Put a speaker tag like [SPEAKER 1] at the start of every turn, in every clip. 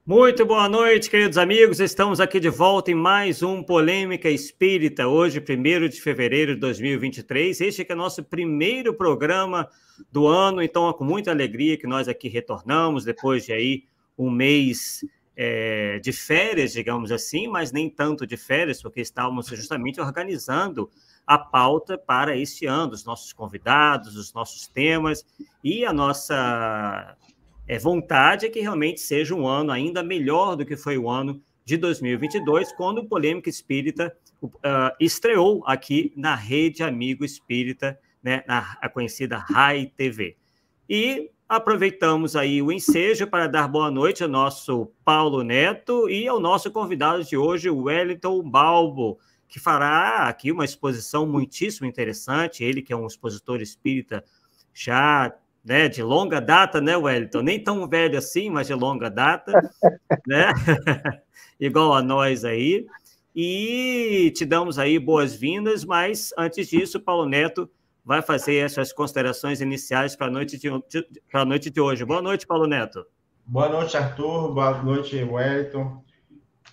[SPEAKER 1] Muito boa noite, queridos amigos. Estamos aqui de volta em mais um Polêmica Espírita, hoje, 1º de fevereiro de 2023. Este que é nosso primeiro programa do ano, então é com muita alegria que nós aqui retornamos, depois de aí um mês de férias, digamos assim, mas nem tanto de férias, porque estávamos justamente organizando a pauta para este ano, os nossos convidados, os nossos temas e a nossa... vontade é que realmente seja um ano ainda melhor do que foi o ano de 2022, quando o Polêmica Espírita estreou aqui na Rede Amigo Espírita, né, a conhecida RAI TV. E aproveitamos aí o ensejo para dar boa noite ao nosso Paulo Neto e ao nosso convidado de hoje, o Wellington Balbo, que fará aqui uma exposição muitíssimo interessante, ele que é um expositor espírita já... né, de longa data, né, Wellington? Nem tão velho assim, mas de longa data, né? Igual a nós aí. E te damos aí boas-vindas, mas antes disso, Paulo Neto vai fazer essas considerações iniciais para a noite de hoje. Boa noite, Paulo Neto.
[SPEAKER 2] Boa noite, Arthur. Boa noite, Wellington.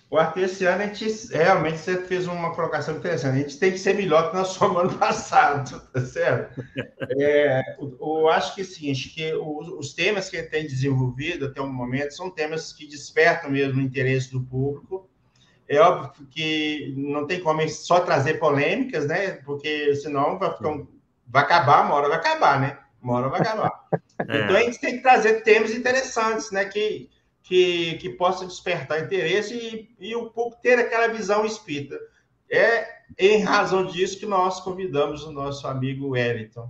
[SPEAKER 2] O Arthur, esse ano a gente realmente você fez uma colocação interessante. A gente tem que ser melhor que nós fomos ano passado, tá certo? Eu acho que é o seguinte, que os temas que ele tem desenvolvido até o momento são temas que despertam mesmo o interesse do público. É óbvio que não tem como só trazer polêmicas, né? Porque senão vai acabar, uma hora vai acabar, né? Uma hora vai acabar. Então a gente tem que trazer temas interessantes, né? Que possa despertar interesse e o público ter aquela visão espírita. É em razão disso que nós convidamos o nosso amigo Wellington,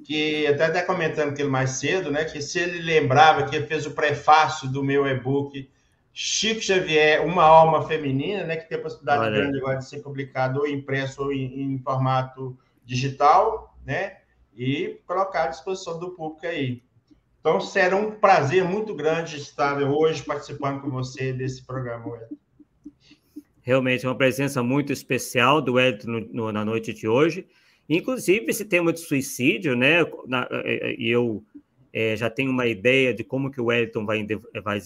[SPEAKER 2] que até comentando com ele mais cedo, né, que se ele lembrava que ele fez o prefácio do meu e-book Chico Xavier, Uma Alma Feminina, né, que tem a possibilidade grande agora de ser publicado ou impresso ou em formato digital, né, e colocar à disposição do público aí. Então, será um prazer muito grande estar hoje participando com você desse programa, Wellington.
[SPEAKER 1] Realmente é uma presença muito especial do Wellington na noite de hoje. Inclusive, esse tema de suicídio, né? Eu já tenho uma ideia de como que o Wellington vai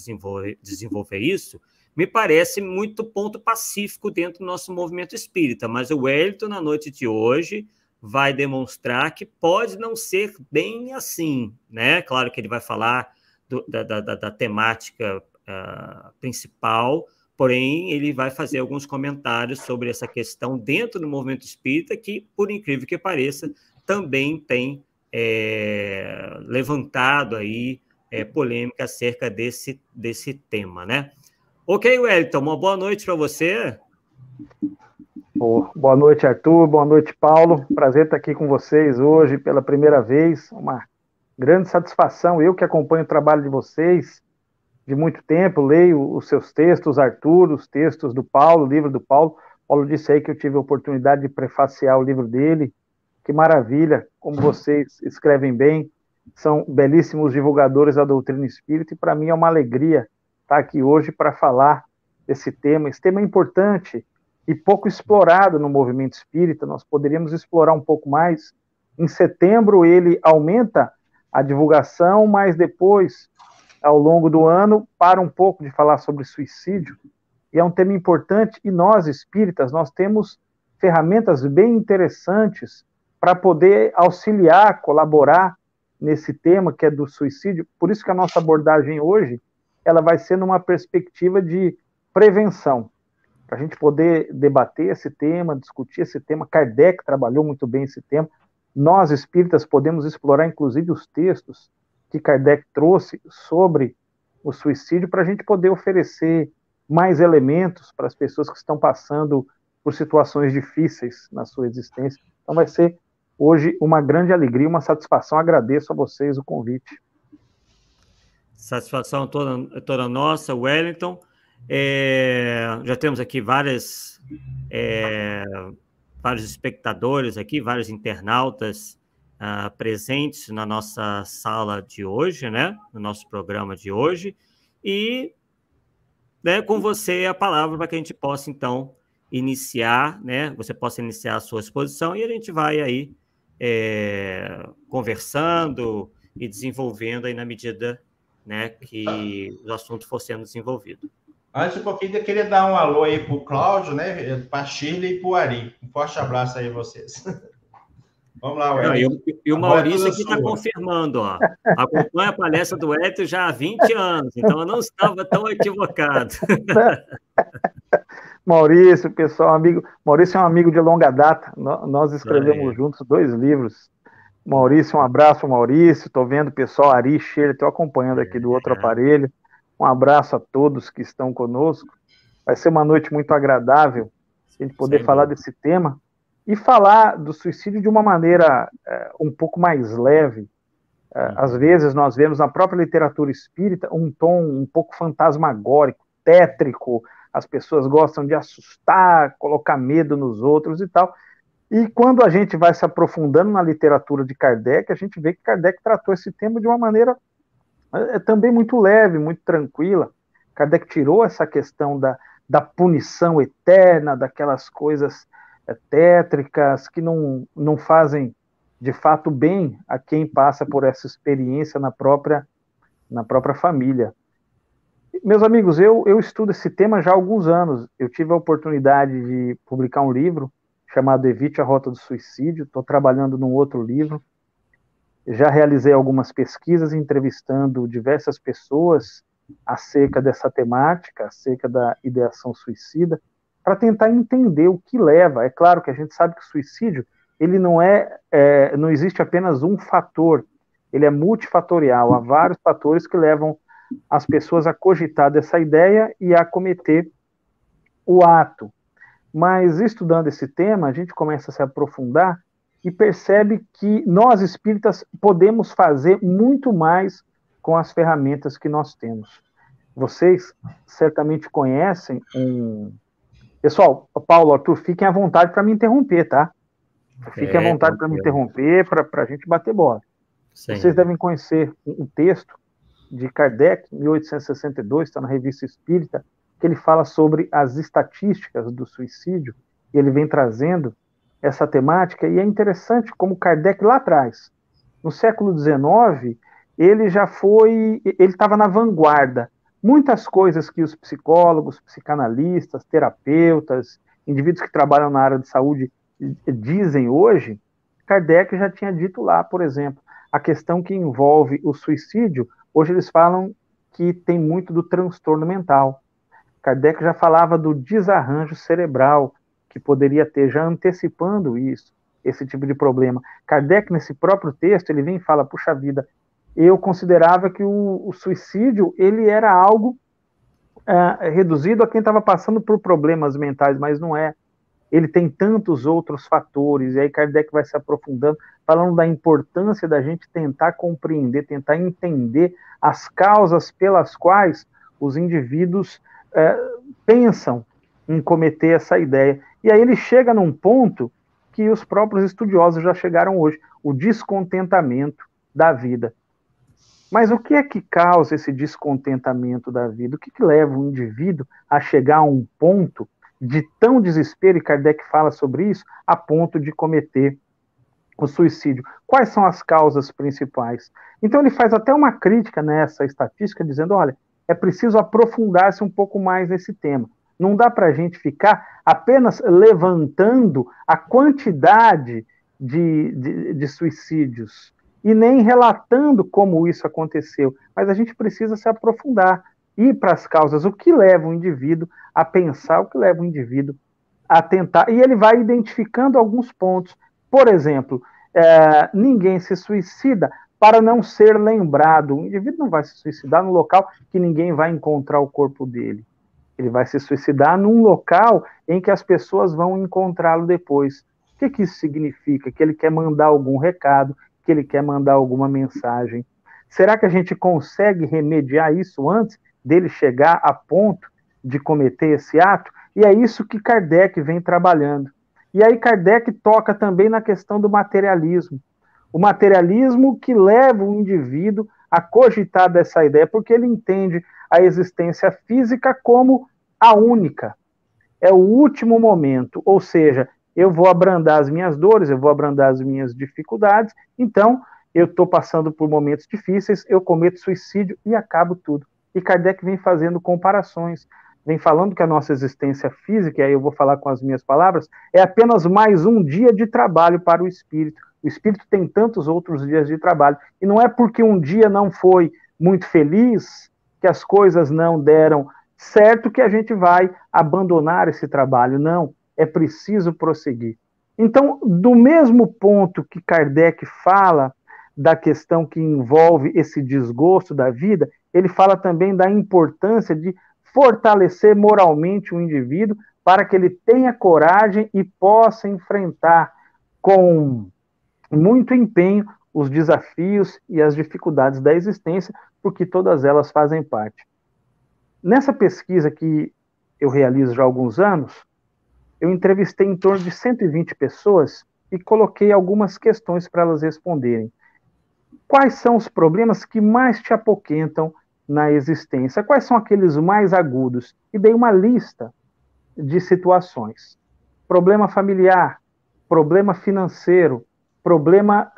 [SPEAKER 1] desenvolver isso. Me parece muito ponto pacífico dentro do nosso movimento espírita, mas o Wellington, na noite de hoje, vai demonstrar que pode não ser bem assim, né? Claro que ele vai falar da temática principal, porém, ele vai fazer alguns comentários sobre essa questão dentro do movimento espírita, que, por incrível que pareça, também tem levantado aí polêmica acerca desse tema, né? Ok, Wellington, uma boa noite para você.
[SPEAKER 3] Boa noite, Arthur. Boa noite, Paulo. Prazer estar aqui com vocês hoje pela primeira vez. Uma grande satisfação. Eu que acompanho o trabalho de vocês de muito tempo, leio os seus textos, Arthur, os textos do Paulo, o livro do Paulo. Paulo disse aí que eu tive a oportunidade de prefaciar o livro dele. Que maravilha, como vocês escrevem bem. São belíssimos divulgadores da doutrina espírita e para mim é uma alegria estar aqui hoje para falar desse tema. Esse tema é importante e pouco explorado no movimento espírita, nós poderíamos explorar um pouco mais. Em setembro ele aumenta a divulgação, mas depois, ao longo do ano, para um pouco de falar sobre suicídio, e é um tema importante, e nós espíritas, nós temos ferramentas bem interessantes para poder auxiliar, colaborar nesse tema que é do suicídio, por isso que a nossa abordagem hoje, ela vai ser numa perspectiva de prevenção, para a gente poder debater esse tema, discutir esse tema. Kardec trabalhou muito bem esse tema. Nós, espíritas, podemos explorar, inclusive, os textos que Kardec trouxe sobre o suicídio para a gente poder oferecer mais elementos para as pessoas que estão passando por situações difíceis na sua existência. Então vai ser, hoje, uma grande alegria, uma satisfação. Agradeço a vocês o convite.
[SPEAKER 1] Satisfação toda nossa, Wellington. Já temos aqui vários espectadores aqui, vários internautas presentes na nossa sala de hoje, né? No nosso programa de hoje. E, né, com você a palavra para que a gente possa, então, iniciar, né? Você possa iniciar a sua exposição e a gente vai aí conversando e desenvolvendo aí na medida né, que o assunto for sendo desenvolvido.
[SPEAKER 2] Antes um pouquinho, eu queria dar um alô aí para o Cláudio, né, para a Shirley e para o Ari. Um forte abraço aí a vocês. Vamos lá, Wellington.
[SPEAKER 1] E o Maurício aqui está confirmando, ó. Acompanha a palestra do Wellington já há 20 anos, então eu não estava tão equivocado.
[SPEAKER 3] Maurício, pessoal, amigo. Maurício é um amigo de longa data. Nós escrevemos juntos 2 livros. Maurício, um abraço, Maurício. Estou vendo o pessoal, Ari, Sheila, estou acompanhando aqui do outro aparelho. Um abraço a todos que estão conosco. Vai ser uma noite muito agradável a gente poder falar desse tema e falar do suicídio de uma maneira um pouco mais leve. Às vezes nós vemos na própria literatura espírita um tom um pouco fantasmagórico, tétrico, as pessoas gostam de assustar, colocar medo nos outros e tal. E quando a gente vai se aprofundando na literatura de Kardec, a gente vê que Kardec tratou esse tema de uma maneira também muito leve, muito tranquila. Kardec tirou essa questão da punição eterna, daquelas coisas tétricas que não fazem, de fato, bem a quem passa por essa experiência na própria família. Meus amigos, eu estudo esse tema já há alguns anos. Eu tive a oportunidade de publicar um livro chamado Evite a Rota do Suicídio. Estou trabalhando num outro livro. Já realizei algumas pesquisas entrevistando diversas pessoas acerca dessa temática, acerca da ideação suicida, para tentar entender o que leva. É claro que a gente sabe que o suicídio ele não existe apenas um fator, ele é multifatorial. Há vários fatores que levam as pessoas a cogitar dessa ideia e a cometer o ato. Mas estudando esse tema, a gente começa a se aprofundar e percebe que nós espíritas podemos fazer muito mais com as ferramentas que nós temos. Vocês certamente conhecem Pessoal, Paulo, Arthur, fiquem à vontade para me interromper, tá? Fiquem à vontade para me interromper, para a gente bater bola. Sim. Vocês devem conhecer um texto de Kardec, 1862, está na Revista Espírita, que ele fala sobre as estatísticas do suicídio, e ele vem trazendo essa temática, e é interessante como Kardec lá atrás, no século XIX, ele estava na vanguarda. Muitas coisas que os psicólogos, psicanalistas, terapeutas, indivíduos que trabalham na área de saúde dizem hoje, Kardec já tinha dito lá, por exemplo, a questão que envolve o suicídio, hoje eles falam que tem muito do transtorno mental. Kardec já falava do desarranjo cerebral, que poderia ter, já antecipando isso, esse tipo de problema. Kardec, nesse próprio texto, ele vem e fala, puxa vida, eu considerava que o suicídio, ele era algo reduzido a quem estava passando por problemas mentais, mas não é. Ele tem tantos outros fatores, e aí Kardec vai se aprofundando, falando da importância da gente tentar compreender, tentar entender as causas pelas quais os indivíduos pensam em cometer essa ideia. E aí ele chega num ponto que os próprios estudiosos já chegaram hoje, o descontentamento da vida. Mas o que é que causa esse descontentamento da vida? O que leva o indivíduo a chegar a um ponto de tão desespero, e Kardec fala sobre isso, a ponto de cometer o suicídio? Quais são as causas principais? Então ele faz até uma crítica nessa estatística, dizendo, olha, é preciso aprofundar-se um pouco mais nesse tema. Não dá para a gente ficar apenas levantando a quantidade de suicídios e nem relatando como isso aconteceu, mas a gente precisa se aprofundar, ir para as causas, o que leva o indivíduo a pensar, o que leva o indivíduo a tentar, e ele vai identificando alguns pontos. Por exemplo, ninguém se suicida para não ser lembrado. O indivíduo não vai se suicidar num local que ninguém vai encontrar o corpo dele. Ele vai se suicidar num local em que as pessoas vão encontrá-lo depois. O que isso significa? Que ele quer mandar algum recado, que ele quer mandar alguma mensagem. Será que a gente consegue remediar isso antes dele chegar a ponto de cometer esse ato? E é isso que Kardec vem trabalhando. E aí Kardec toca também na questão do materialismo. O materialismo que leva o indivíduo a cogitar dessa ideia, porque ele entende a existência física como a única. É o último momento, ou seja, eu vou abrandar as minhas dores, eu vou abrandar as minhas dificuldades, então eu estou passando por momentos difíceis, eu cometo suicídio e acabo tudo. E Kardec vem fazendo comparações, vem falando que a nossa existência física, e aí eu vou falar com as minhas palavras, é apenas mais um dia de trabalho para o espírito. O espírito tem tantos outros dias de trabalho. E não é porque um dia não foi muito feliz, que as coisas não deram certo, que a gente vai abandonar esse trabalho. Não, é preciso prosseguir. Então, do mesmo ponto que Kardec fala da questão que envolve esse desgosto da vida, ele fala também da importância de fortalecer moralmente o indivíduo para que ele tenha coragem e possa enfrentar com muito empenho os desafios e as dificuldades da existência, porque todas elas fazem parte. Nessa pesquisa que eu realizo já há alguns anos, eu entrevistei em torno de 120 pessoas e coloquei algumas questões para elas responderem. Quais são os problemas que mais te apoquentam na existência? Quais são aqueles mais agudos? E dei uma lista de situações. Problema familiar, problema financeiro, problema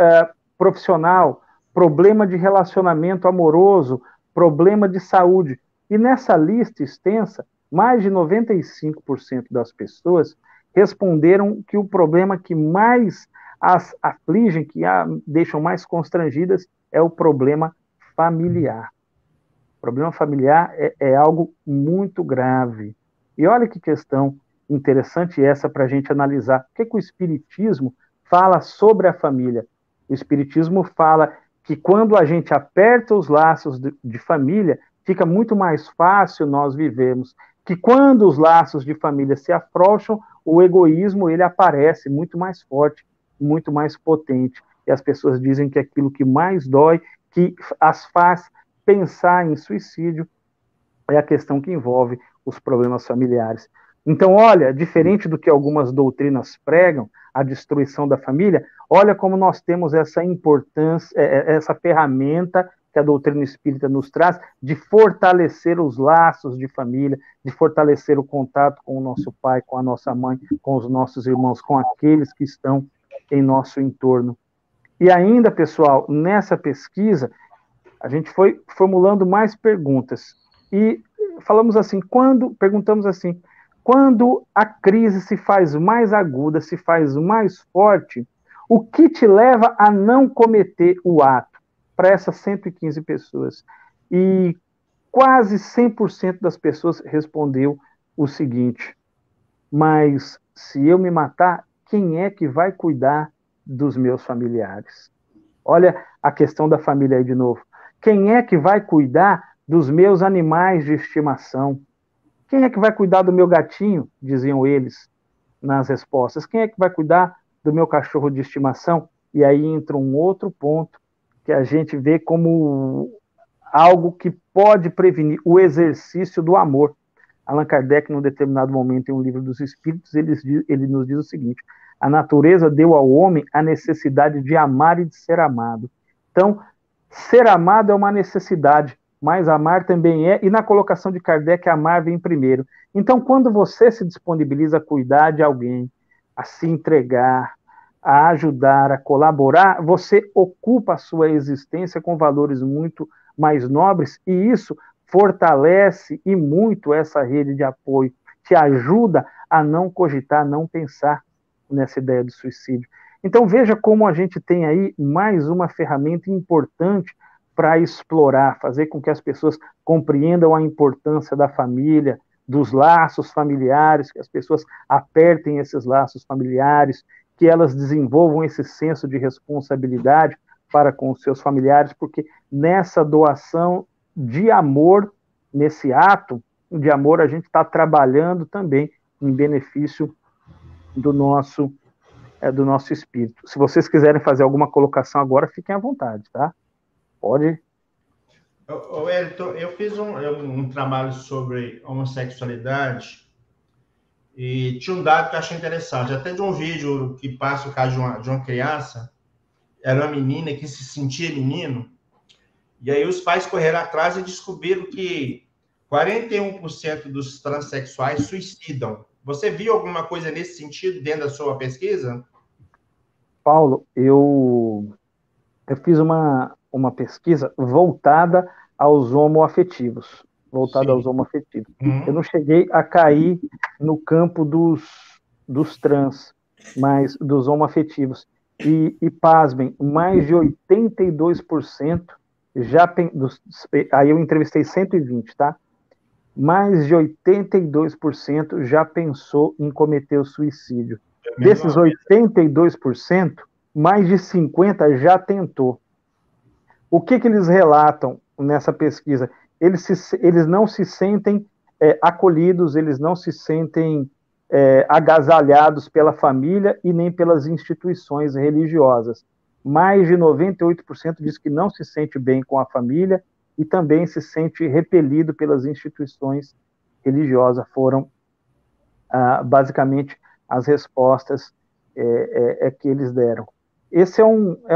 [SPEAKER 3] profissional, problema de relacionamento amoroso, problema de saúde. E nessa lista extensa, mais de 95% das pessoas responderam que o problema que mais as afligem, que a deixam mais constrangidas, é o problema familiar. O problema familiar é algo muito grave. E olha que questão interessante essa para a gente analisar. O que o Espiritismo fala sobre a família? O Espiritismo fala que quando a gente aperta os laços de família, fica muito mais fácil nós vivermos. Que quando os laços de família se afrouxam, o egoísmo ele aparece muito mais forte, muito mais potente. E as pessoas dizem que aquilo que mais dói, que as faz pensar em suicídio, é a questão que envolve os problemas familiares. Então, olha, diferente do que algumas doutrinas pregam, a destruição da família, olha como nós temos essa importância, essa ferramenta que a doutrina espírita nos traz de fortalecer os laços de família, de fortalecer o contato com o nosso pai, com a nossa mãe, com os nossos irmãos, com aqueles que estão em nosso entorno. E ainda, pessoal, nessa pesquisa, a gente foi formulando mais perguntas e perguntamos assim, quando a crise se faz mais aguda, se faz mais forte, o que te leva a não cometer o ato? Para essas 115 pessoas. E quase 100% das pessoas respondeu o seguinte: mas se eu me matar, quem é que vai cuidar dos meus familiares? Olha a questão da família aí de novo. Quem é que vai cuidar dos meus animais de estimação? Quem é que vai cuidar do meu gatinho? Diziam eles nas respostas. Quem é que vai cuidar do meu cachorro de estimação? E aí entra um outro ponto que a gente vê como algo que pode prevenir o exercício do amor. Allan Kardec, num determinado momento, em um livro dos Espíritos, ele nos diz o seguinte: a natureza deu ao homem a necessidade de amar e de ser amado. Então, ser amado é uma necessidade, mas amar também é, e na colocação de Kardec, amar vem primeiro. Então, quando você se disponibiliza a cuidar de alguém, a se entregar, a ajudar, a colaborar, você ocupa a sua existência com valores muito mais nobres, e isso fortalece e muito essa rede de apoio, te ajuda a não cogitar, a não pensar nessa ideia de suicídio. Então veja como a gente tem aí mais uma ferramenta importante para explorar, fazer com que as pessoas compreendam a importância da família, dos laços familiares, que as pessoas apertem esses laços familiares, que elas desenvolvam esse senso de responsabilidade para com os seus familiares, porque nessa doação de amor, nesse ato de amor, a gente está trabalhando também em benefício do nosso espírito. Se vocês quiserem fazer alguma colocação agora, fiquem à vontade, tá? Pode.
[SPEAKER 2] Wellington, eu fiz um trabalho sobre homossexualidade e tinha um dado que eu achei interessante, até de um vídeo que passa o caso de uma criança, era uma menina que se sentia menino, e aí os pais correram atrás e descobriram que 41% dos transexuais suicidam. Você viu alguma coisa nesse sentido dentro da sua pesquisa?
[SPEAKER 3] Paulo, eu eu fiz uma pesquisa voltada aos homoafetivos. Eu não cheguei a cair no campo dos trans, mas dos homoafetivos. E pasmem, mais de 82% aí eu entrevistei 120, tá? Mais de 82% já pensou em cometer o suicídio. Desses 82%, mais de 50% já tentou. O que eles relatam nessa pesquisa? Eles não se sentem acolhidos, eles não se sentem agasalhados pela família e nem pelas instituições religiosas. Mais de 98% diz que não se sente bem com a família e também se sente repelido pelas instituições religiosas. Foram, basicamente, as respostas que eles deram. Esse é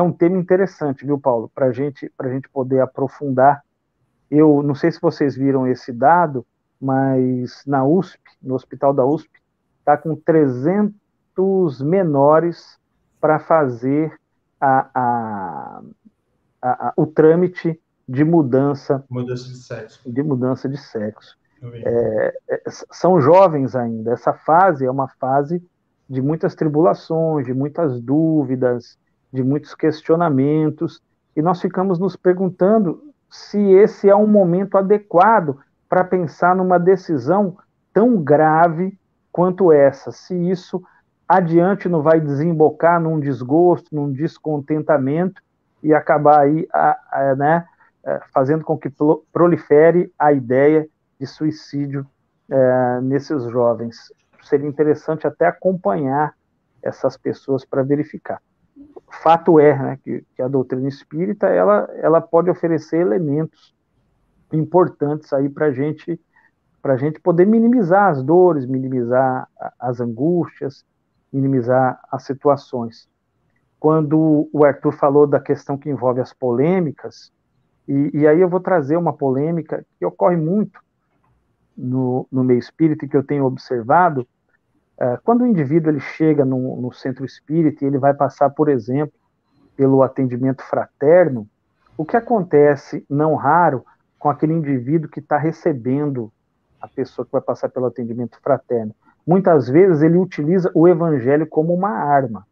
[SPEAKER 3] um tema interessante, viu, Paulo? Para a gente poder aprofundar. Eu não sei se vocês viram esse dado, mas na USP, no hospital da USP, está com 300 menores para fazer o trâmite de mudança de sexo. São jovens ainda. Essa fase é uma fase de muitas tribulações, de muitas dúvidas, de muitos questionamentos, e nós ficamos nos perguntando se esse é um momento adequado para pensar numa decisão tão grave quanto essa, se isso adiante não vai desembocar num desgosto, num descontentamento e acabar aí fazendo com que prolifere a ideia de suicídio nesses jovens. Seria interessante até acompanhar essas pessoas para verificar. Fato é, né, que a doutrina espírita ela pode oferecer elementos importantes aí para a gente poder minimizar as dores, minimizar as angústias, minimizar as situações. Quando o Arthur falou da questão que envolve as polêmicas, e aí eu vou trazer uma polêmica que ocorre muito no meio espírita e que eu tenho observado. Quando o indivíduo ele chega no centro espírita e ele vai passar, por exemplo, pelo atendimento fraterno, o que acontece, não raro, com aquele indivíduo que está recebendo a pessoa que vai passar pelo atendimento fraterno? Muitas vezes ele utiliza o evangelho como uma arma.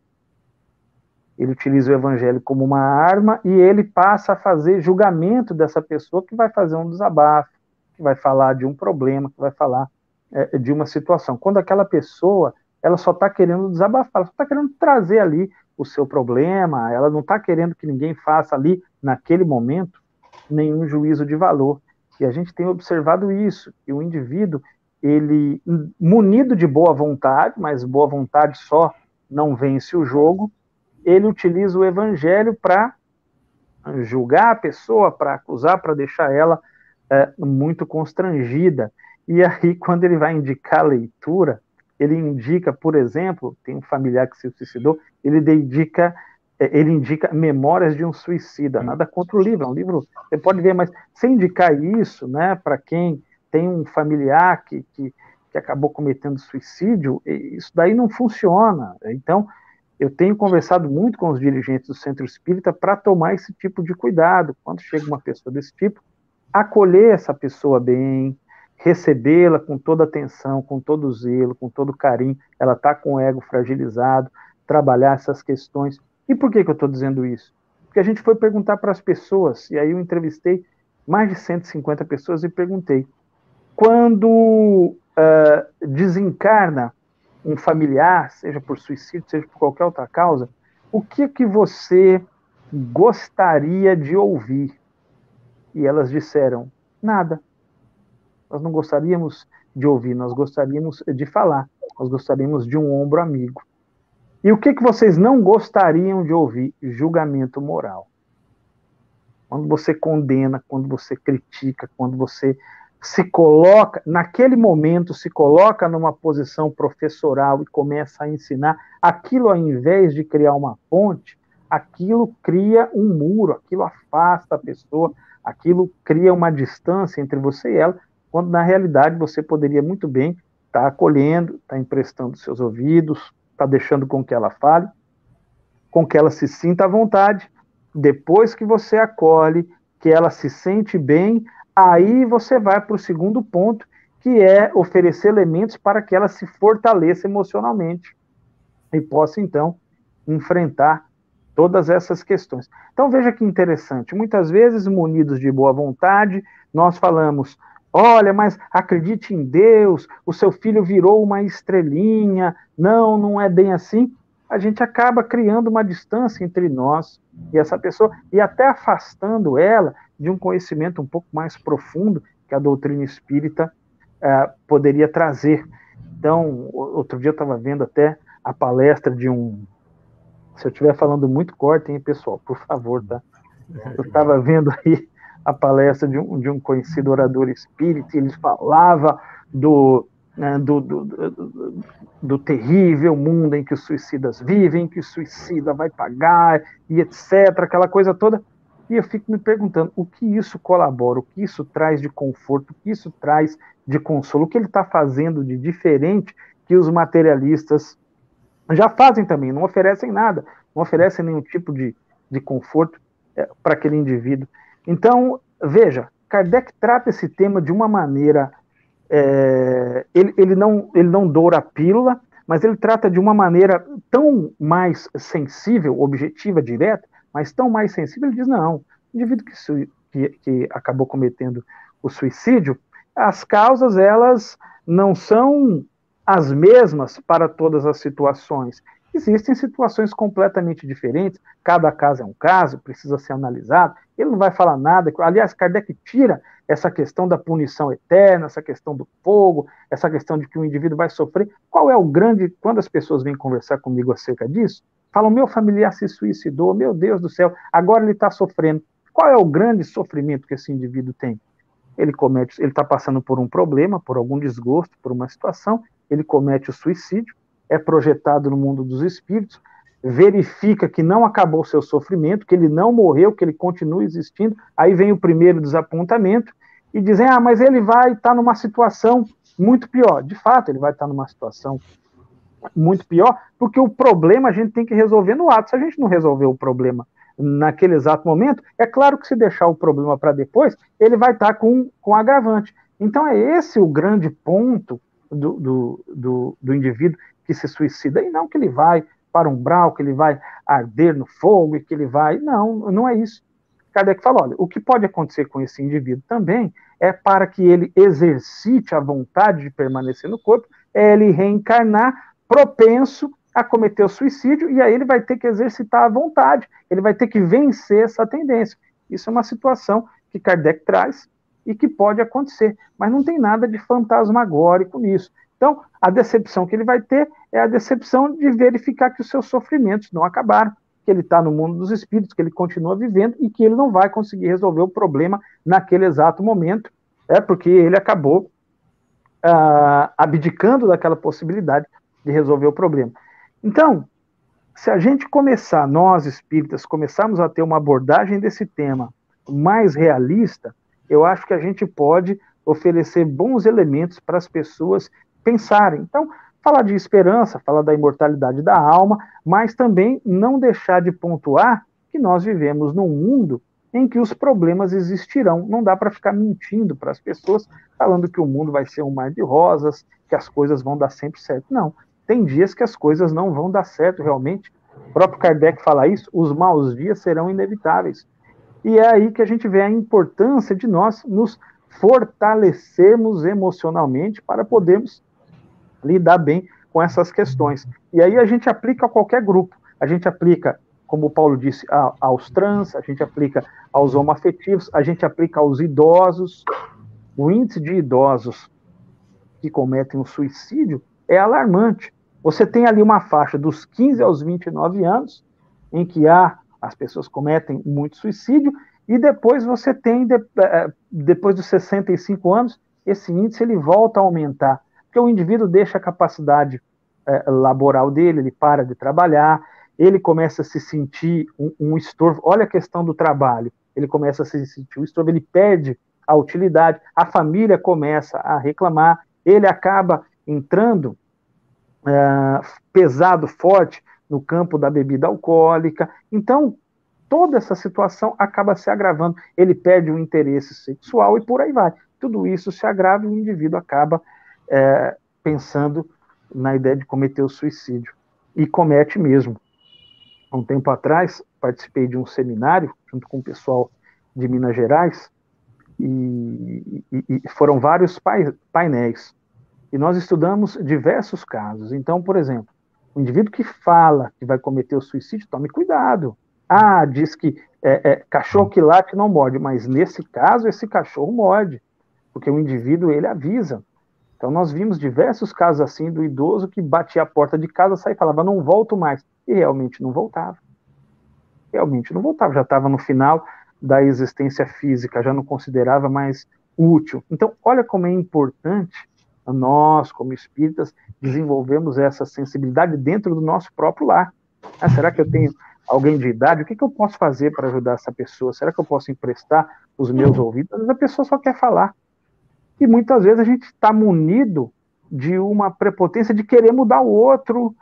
[SPEAKER 3] Ele utiliza o evangelho como uma arma e ele passa a fazer julgamento dessa pessoa que vai fazer um desabafo, que vai falar de um problema, que vai falar de uma situação. Quando aquela pessoa, ela só está querendo desabafar, ela só está querendo trazer ali o seu problema, ela não está querendo que ninguém faça ali, naquele momento, nenhum juízo de valor. E a gente tem observado isso, que o indivíduo, ele, munido de boa vontade, mas boa vontade só não vence o jogo, ele utiliza o evangelho para julgar a pessoa, para acusar, para deixar ela muito constrangida. E aí, quando ele vai indicar a leitura, ele indica, por exemplo, tem um familiar que se suicidou, ele indica Memórias de um Suicida. Nada contra o livro, é um livro, você pode ver, mas sem indicar isso, né, para quem tem um familiar que acabou cometendo suicídio, isso daí não funciona. Então, eu tenho conversado muito com os dirigentes do Centro Espírita para tomar esse tipo de cuidado. Quando chega uma pessoa desse tipo, acolher essa pessoa bem, recebê-la com toda atenção, com todo zelo, com todo carinho. Ela está com o ego fragilizado, trabalhar essas questões. E por que eu estou dizendo isso? Porque a gente foi perguntar para as pessoas, e aí eu entrevistei mais de 150 pessoas e perguntei: quando desencarna um familiar, seja por suicídio, seja por qualquer outra causa, o que você gostaria de ouvir? E elas disseram: nada. Nós não gostaríamos de ouvir, nós gostaríamos de falar, nós gostaríamos de um ombro amigo. E o que vocês não gostariam de ouvir? Julgamento moral. Quando você condena, quando você critica, quando você se coloca, naquele momento, se coloca numa posição professoral e começa a ensinar, aquilo, ao invés de criar uma ponte, aquilo cria um muro, aquilo afasta a pessoa, aquilo cria uma distância entre você e ela, quando na realidade você poderia muito bem estar acolhendo, estar emprestando seus ouvidos, estar deixando com que ela fale, com que ela se sinta à vontade, Depois que você acolhe, que ela se sente bem, aí você vai para o segundo ponto, que é oferecer elementos para que ela se fortaleça emocionalmente e possa, então, enfrentar todas essas questões. Então, veja que interessante. Muitas vezes, munidos de boa vontade, nós falamos: olha, mas acredite em Deus, o seu filho virou uma estrelinha, não é bem assim. A gente acaba criando uma distância entre nós e essa pessoa, e até afastando ela de um conhecimento um pouco mais profundo que a doutrina espírita poderia trazer. Então, outro dia eu estava vendo até a palestra de um... Se eu estiver falando muito, cortem, pessoal, por favor, tá? Eu estava vendo aí a palestra de um conhecido orador espírita, e ele falava do terrível mundo em que os suicidas vivem, que o suicida vai pagar, e etc., aquela coisa toda. E eu fico me perguntando, o que isso colabora, o que isso traz de conforto, o que isso traz de consolo, o que ele está fazendo de diferente que os materialistas já fazem também, não oferecem nada, não oferecem nenhum tipo de conforto para aquele indivíduo. Então, veja, Kardec trata esse tema de uma maneira, ele não doura a pílula, mas ele trata de uma maneira tão mais sensível, objetiva, direta, mas tão mais sensível. Ele diz: não, o indivíduo que acabou cometendo o suicídio, as causas, elas não são as mesmas para todas as situações. Existem situações completamente diferentes, cada caso é um caso, precisa ser analisado. Ele não vai falar nada. Aliás, Kardec tira essa questão da punição eterna, essa questão do fogo, essa questão de que o indivíduo vai sofrer. Qual é o grande... Quando as pessoas vêm conversar comigo acerca disso, falam: meu familiar se suicidou, meu Deus do céu, agora ele está sofrendo. Qual é o grande sofrimento que esse indivíduo tem? Ele está passando por um problema, por algum desgosto, por uma situação, ele comete o suicídio, é projetado no mundo dos espíritos, verifica que não acabou o seu sofrimento, que ele não morreu, que ele continua existindo. Aí vem o primeiro desapontamento e dizem: mas ele vai estar numa situação muito pior. De fato, ele vai estar numa situação muito pior, porque o problema a gente tem que resolver no ato. Se a gente não resolver o problema naquele exato momento, é claro que se deixar o problema para depois, ele vai estar com agravante. Então é esse o grande ponto do indivíduo que se suicida, e não que ele vai para um umbral, que ele vai arder no fogo, e que ele vai... Não é isso. Kardec fala: olha, o que pode acontecer com esse indivíduo também é, para que ele exercite a vontade de permanecer no corpo, é ele reencarnar propenso a cometer o suicídio, e aí ele vai ter que exercitar a vontade, ele vai ter que vencer essa tendência. Isso é uma situação que Kardec traz e que pode acontecer, mas não tem nada de fantasmagórico nisso. Então, a decepção que ele vai ter é a decepção de verificar que os seus sofrimentos não acabaram, que ele está no mundo dos espíritos, que ele continua vivendo e que ele não vai conseguir resolver o problema naquele exato momento, porque ele acabou abdicando daquela possibilidade de resolver o problema. Então, se a gente começar, nós espíritas, começarmos a ter uma abordagem desse tema mais realista, eu acho que a gente pode oferecer bons elementos para as pessoas pensarem. Então, falar de esperança, falar da imortalidade da alma, mas também não deixar de pontuar que nós vivemos num mundo em que os problemas existirão. Não dá para ficar mentindo para as pessoas, falando que o mundo vai ser um mar de rosas, que as coisas vão dar sempre certo. Não, tem dias que as coisas não vão dar certo realmente. O próprio Kardec fala isso: os maus dias serão inevitáveis. E é aí que a gente vê a importância de nós nos fortalecermos emocionalmente para podermos lidar bem com essas questões. E aí a gente aplica a qualquer grupo. A gente aplica, como o Paulo disse, aos trans, a gente aplica aos homoafetivos, a gente aplica aos idosos. O índice de idosos que cometem o suicídio é alarmante. Você tem ali uma faixa dos 15 aos 29 anos, em que as pessoas cometem muito suicídio, e depois você tem, depois dos 65 anos, esse índice ele volta a aumentar, porque o indivíduo deixa a capacidade laboral dele, ele para de trabalhar, ele começa a se sentir um estorvo. Olha a questão do trabalho, ele começa a se sentir um estorvo, ele perde a utilidade, a família começa a reclamar, ele acaba entrando pesado, forte, no campo da bebida alcoólica. Então, toda essa situação acaba se agravando. Ele perde o interesse sexual e por aí vai. Tudo isso se agrava e o indivíduo acaba pensando na ideia de cometer o suicídio. E comete mesmo. Há um tempo atrás, participei de um seminário, junto com o pessoal de Minas Gerais, e foram vários painéis. E nós estudamos diversos casos. Então, por exemplo, o indivíduo que fala que vai cometer o suicídio, tome cuidado. Diz que cachorro que late não morde, mas nesse caso, esse cachorro morde, porque o indivíduo, ele avisa. Então, nós vimos diversos casos assim do idoso que batia a porta de casa, saía e falava, não volto mais. E realmente não voltava. Realmente não voltava. Já estava no final da existência física, já não considerava mais útil. Então, olha como é importante nós, como espíritas, desenvolvemos essa sensibilidade dentro do nosso próprio lar. Será que eu tenho alguém de idade? O que eu posso fazer para ajudar essa pessoa? Será que eu posso emprestar os meus ouvidos? Às vezes a pessoa só quer falar. E muitas vezes a gente está munido de uma prepotência de querer mudar o outro.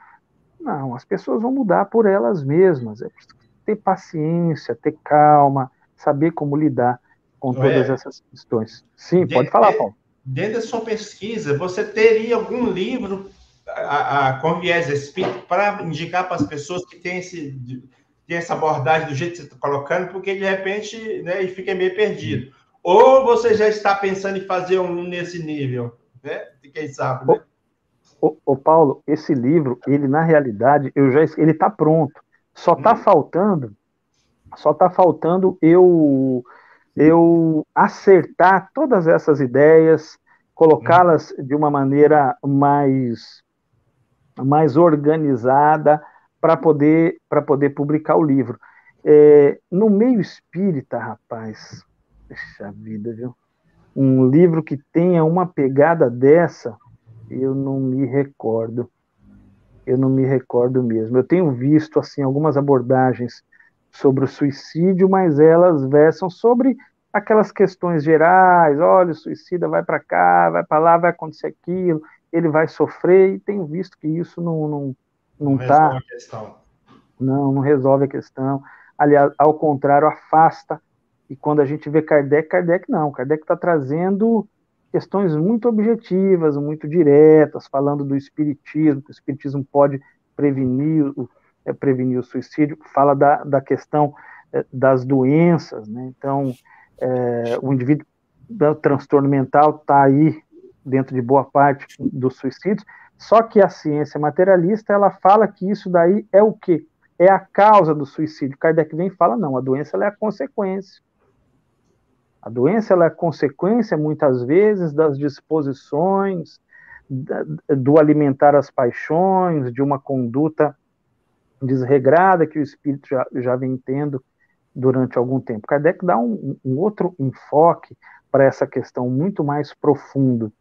[SPEAKER 3] Não, as pessoas vão mudar por elas mesmas. É preciso ter paciência, ter calma, saber como lidar com todas essas questões. Sim, pode falar, Paulo.
[SPEAKER 2] Dentro da sua pesquisa, você teria algum livro com viés espírita para indicar para as pessoas que têm essa abordagem do jeito que você está colocando, porque de repente, né, fica meio perdido. Ou você já está pensando em fazer um nesse nível, né? Quem sabe, né?
[SPEAKER 3] Ô Paulo, esse livro, ele na realidade, ele está pronto. Só está faltando eu acertar todas essas ideias, colocá-las de uma maneira mais organizada para poder publicar o livro. No meio espírita, rapaz, puxa vida, viu? Um livro que tenha uma pegada dessa, eu não me recordo. Eu não me recordo mesmo. Eu tenho visto assim algumas abordagens sobre o suicídio, mas elas versam sobre aquelas questões gerais. Olha, o suicida vai para cá, vai para lá, vai acontecer aquilo, ele vai sofrer, e tenho visto que isso não resolve a questão. Não resolve a questão. Aliás, ao contrário, afasta. E quando a gente vê Kardec está trazendo questões muito objetivas, muito diretas, falando do espiritismo, que o espiritismo pode prevenir o suicídio, fala da questão das doenças, né? Então, o indivíduo do transtorno mental está aí dentro de boa parte dos suicídios, só que a ciência materialista, ela fala que isso daí é o quê? É a causa do suicídio. Kardec vem e fala, não, a doença ela é a consequência. A doença ela é consequência, muitas vezes, das disposições, do alimentar as paixões, de uma conduta desregrada que o espírito já vem tendo durante algum tempo. Kardec dá um outro enfoque para essa questão muito mais profundo.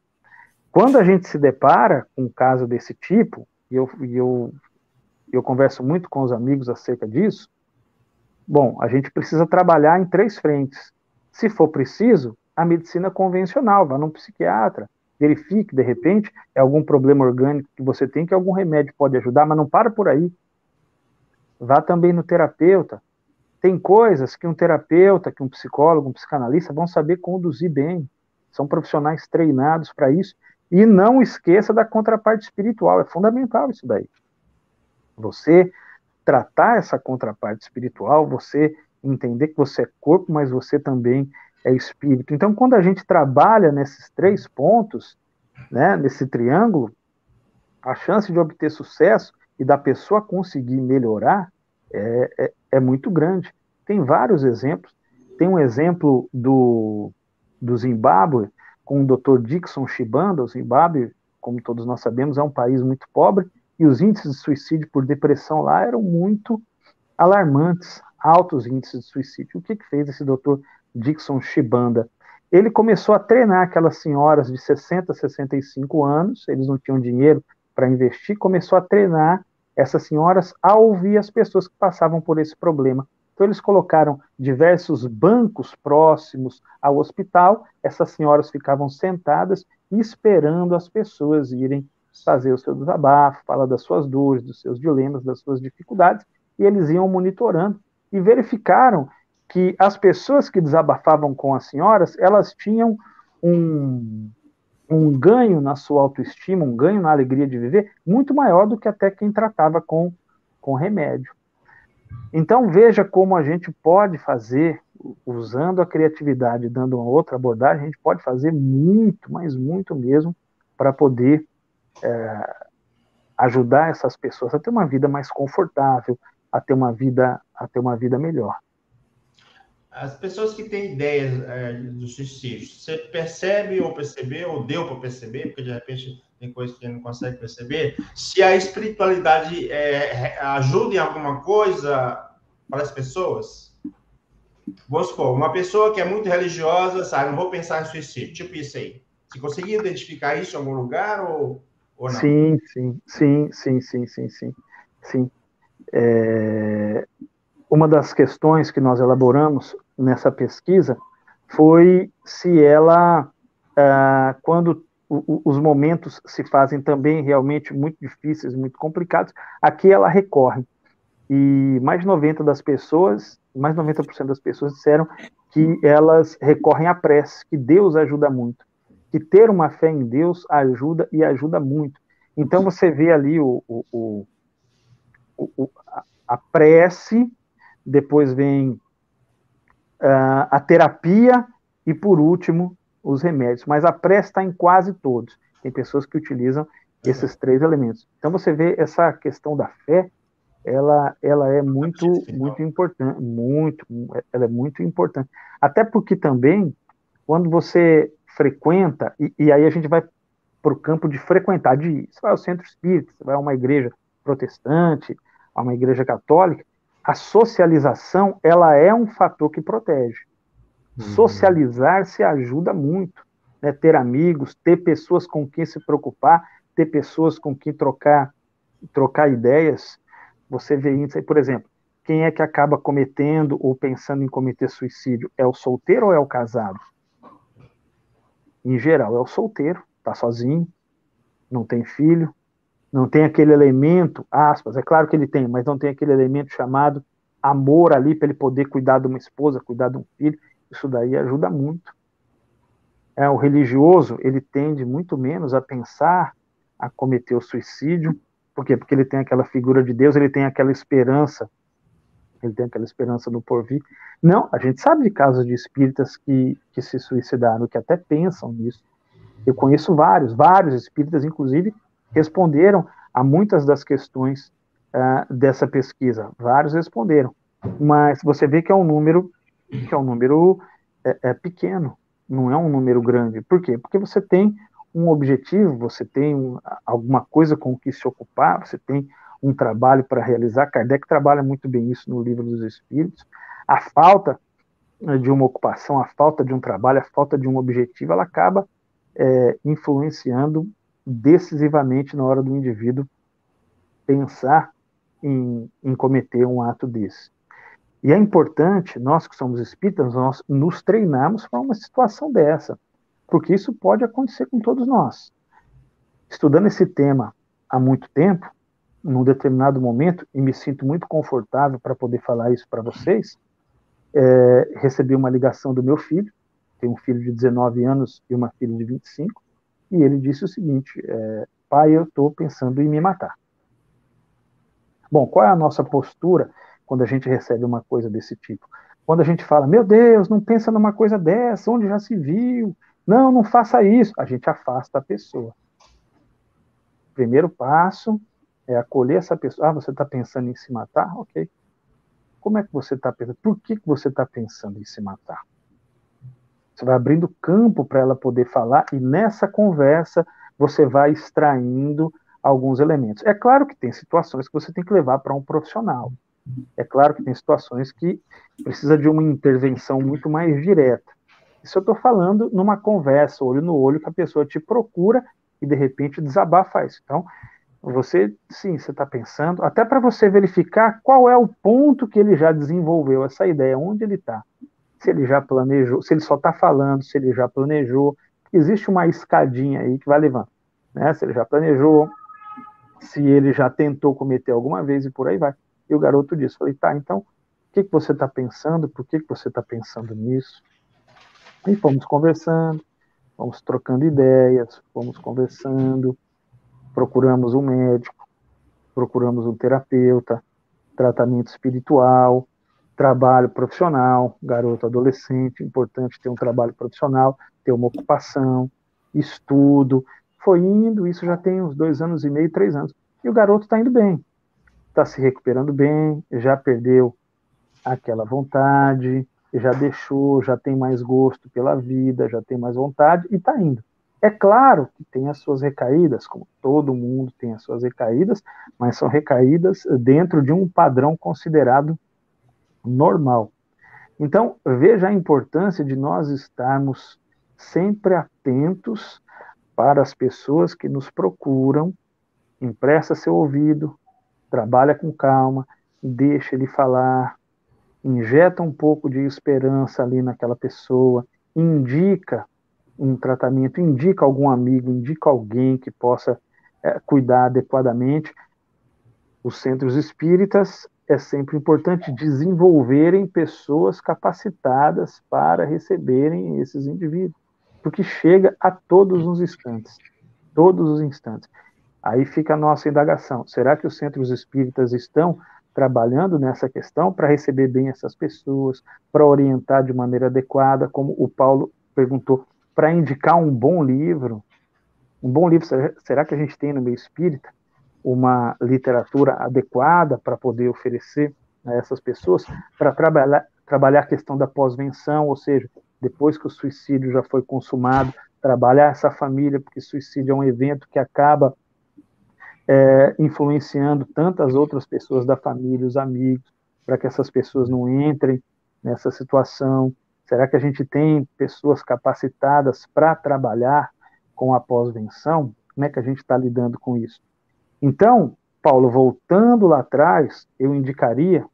[SPEAKER 3] Quando a gente se depara com um caso desse tipo, e eu converso muito com os amigos acerca disso, bom, a gente precisa trabalhar em 3 frentes. Se for preciso, a medicina convencional, vá num psiquiatra, verifique, de repente, é algum problema orgânico que você tem, que algum remédio pode ajudar, mas não para por aí. Vá também no terapeuta. Tem coisas que um terapeuta, que um psicólogo, um psicanalista vão saber conduzir bem. São profissionais treinados para isso. E não esqueça da contraparte espiritual, é fundamental isso daí. Você tratar essa contraparte espiritual, você entender que você é corpo, mas você também é espírito. Então, quando a gente trabalha nesses 3 pontos, né, nesse triângulo, a chance de obter sucesso e da pessoa conseguir melhorar é muito grande. Tem vários exemplos. Tem um exemplo do Zimbábue, com o Dr. Dixon Chibanda. O Zimbábue, como todos nós sabemos, é um país muito pobre, e os índices de suicídio por depressão lá eram muito alarmantes, altos índices de suicídio. O que fez esse Dr. Dixon Chibanda? Ele começou a treinar aquelas senhoras de 60, 65 anos, eles não tinham dinheiro para investir, começou a treinar essas senhoras a ouvir as pessoas que passavam por esse problema. Então, eles colocaram diversos bancos próximos ao hospital, essas senhoras ficavam sentadas e esperando as pessoas irem fazer o seu desabafo, falar das suas dores, dos seus dilemas, das suas dificuldades, e eles iam monitorando. e verificaram que as pessoas que desabafavam com as senhoras, elas tinham um ganho na sua autoestima, um ganho na alegria de viver, muito maior do que até quem tratava com remédio. Então, veja como a gente pode fazer, usando a criatividade, dando uma outra abordagem, a gente pode fazer muito, mas muito mesmo, para poder ajudar essas pessoas a ter uma vida mais confortável, a ter uma vida melhor.
[SPEAKER 2] As pessoas que têm ideias do suicídio, você percebe ou percebeu, ou deu para perceber, porque de repente tem coisas que não consegue perceber, se a espiritualidade ajuda em alguma coisa para as pessoas? Vamos supor, uma pessoa que é muito religiosa, sabe, não vou pensar em suicídio, tipo isso aí. Você conseguiu identificar isso em algum lugar ou não?
[SPEAKER 3] Sim. Uma das questões que nós elaboramos nessa pesquisa foi se ela, quando os momentos se fazem também realmente muito difíceis, muito complicados, aqui ela recorre. E mais de 90% das pessoas disseram que elas recorrem à prece, que Deus ajuda muito, que ter uma fé em Deus ajuda e ajuda muito. Então você vê ali a prece, depois vem a terapia e, por último, os remédios. Mas a prece está em quase todos. Tem pessoas que utilizam esses 3 elementos. Então, você vê essa questão da fé, ela é muito importante. Ela é muito importante. Até porque também, quando você frequenta, e aí a gente vai para o campo de frequentar, você vai ao centro espírita, você vai a uma igreja protestante, a uma igreja católica, a socialização, ela é um fator que protege. Socializar se ajuda muito, né? Ter amigos, ter pessoas com quem se preocupar, ter pessoas com quem trocar ideias. Você vê isso aí, por exemplo, quem é que acaba cometendo ou pensando em cometer suicídio? É o solteiro ou é o casado? Em geral, é o solteiro, está sozinho, não tem filho, não tem aquele elemento, aspas, é claro que ele tem, mas não tem aquele elemento chamado amor ali para ele poder cuidar de uma esposa, cuidar de um filho. Isso daí ajuda muito. O religioso, ele tende muito menos a pensar, a cometer o suicídio. Por quê? Porque ele tem aquela figura de Deus, ele tem aquela esperança no porvir. Não, a gente sabe de casos de espíritas que se suicidaram, que até pensam nisso. Eu conheço vários espíritas, inclusive, responderam a muitas das questões dessa pesquisa. Vários responderam. Mas você vê que é um número pequeno, não é um número grande. Por quê? Porque você tem um objetivo, você tem alguma coisa com o que se ocupar, você tem um trabalho para realizar. Kardec trabalha muito bem isso no Livro dos Espíritos. A falta de uma ocupação, a falta de um trabalho, a falta de um objetivo, ela acaba influenciando decisivamente na hora do indivíduo pensar em cometer um ato desse. E é importante, nós que somos espíritas, nós nos treinarmos para uma situação dessa, porque isso pode acontecer com todos nós. Estudando esse tema há muito tempo, num determinado momento, e me sinto muito confortável para poder falar isso para vocês, recebi uma ligação do meu filho, tenho um filho de 19 anos e uma filha de 25, e ele disse o seguinte: pai, eu estou pensando em me matar. Bom, qual é a nossa postura quando a gente recebe uma coisa desse tipo? Quando a gente fala, meu Deus, não pensa numa coisa dessa, onde já se viu, não faça isso, a gente afasta a pessoa. O primeiro passo é acolher essa pessoa. Você está pensando em se matar? Ok. Como é que você está pensando? Por que você está pensando em se matar? Você vai abrindo campo para ela poder falar, e nessa conversa você vai extraindo alguns elementos. É claro que tem situações que você tem que levar para um profissional. É claro que tem situações que precisa de uma intervenção muito mais direta. Isso eu estou falando numa conversa, olho no olho, que a pessoa te procura e de repente desabafa isso. Então, você está pensando, até para você verificar qual é o ponto que ele já desenvolveu essa ideia, onde ele está. Se ele já planejou, se ele só está falando, se ele já planejou. Existe uma escadinha aí que vai levando, né? Se ele já planejou, se ele já tentou cometer alguma vez e por aí vai. E o garoto disse, falei, tá, então que você está pensando? Por que você está pensando nisso? E fomos conversando, fomos trocando ideias, fomos conversando, procuramos um médico, procuramos um terapeuta, tratamento espiritual, trabalho profissional, garoto, adolescente, importante ter um trabalho profissional, ter uma ocupação, estudo. Foi indo, isso já tem uns 2 anos e meio, 3 anos. E o garoto está indo bem, está se recuperando bem, já perdeu aquela vontade, já deixou, já tem mais gosto pela vida, já tem mais vontade e está indo. É claro que tem as suas recaídas, como todo mundo tem as suas recaídas, mas são recaídas dentro de um padrão considerado normal. Então, veja a importância de nós estarmos sempre atentos para as pessoas que nos procuram, empresta seu ouvido, trabalha com calma, deixa ele falar, injeta um pouco de esperança ali naquela pessoa, indica um tratamento, indica algum amigo, indica alguém que possa cuidar adequadamente. Os centros espíritas é sempre importante desenvolverem pessoas capacitadas para receberem esses indivíduos, porque chega a todos os instantes, todos os instantes. Aí fica a nossa indagação, será que os centros espíritas estão trabalhando nessa questão para receber bem essas pessoas, para orientar de maneira adequada, como o Paulo perguntou, para indicar um bom livro? Um bom livro, será que a gente tem no meio espírita uma literatura adequada para poder oferecer a essas pessoas, para trabalhar a questão da pós-venção, ou seja, depois que o suicídio já foi consumado, trabalhar essa família, porque suicídio é um evento que acaba influenciando tantas outras pessoas da família, os amigos, para que essas pessoas não entrem nessa situação. Será que a gente tem pessoas capacitadas para trabalhar com a pós-venção? Como é que a gente está lidando com isso? Então, Paulo, voltando lá atrás, eu indicaria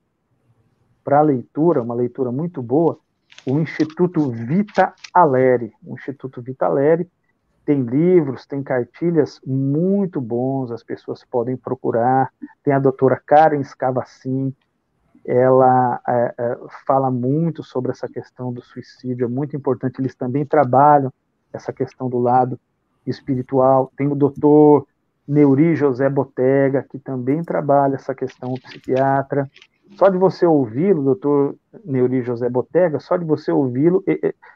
[SPEAKER 3] para a leitura, uma leitura muito boa, o Instituto Vita Alegre. O Instituto Vita Alegre tem livros, tem cartilhas muito bons, as pessoas podem procurar. Tem a doutora Karen Scavacin, ela fala muito sobre essa questão do suicídio, é muito importante, eles também trabalham essa questão do lado espiritual. Tem o doutor Neuri José Botega, que também trabalha essa questão, o psiquiatra. Só de você ouvi-lo, doutor Neuri José Botega, só de você ouvi-lo,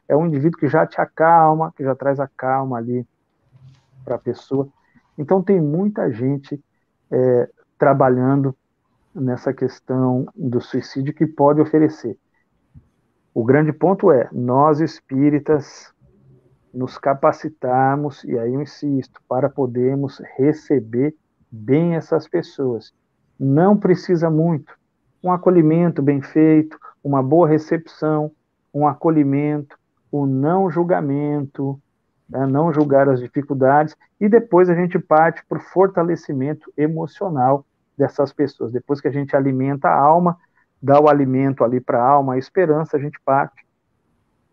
[SPEAKER 3] é um indivíduo que já te acalma, que já traz a calma ali para a pessoa. Então, tem muita gente trabalhando nessa questão do suicídio que pode oferecer. O grande ponto é, nós espíritas nos capacitarmos, e aí eu insisto, para podermos receber bem essas pessoas. Não precisa muito. Um acolhimento bem feito, uma boa recepção, um acolhimento, o não julgamento, não julgar as dificuldades, e depois a gente parte para o fortalecimento emocional dessas pessoas. Depois que a gente alimenta a alma, dá o alimento ali para a alma, a esperança, a gente parte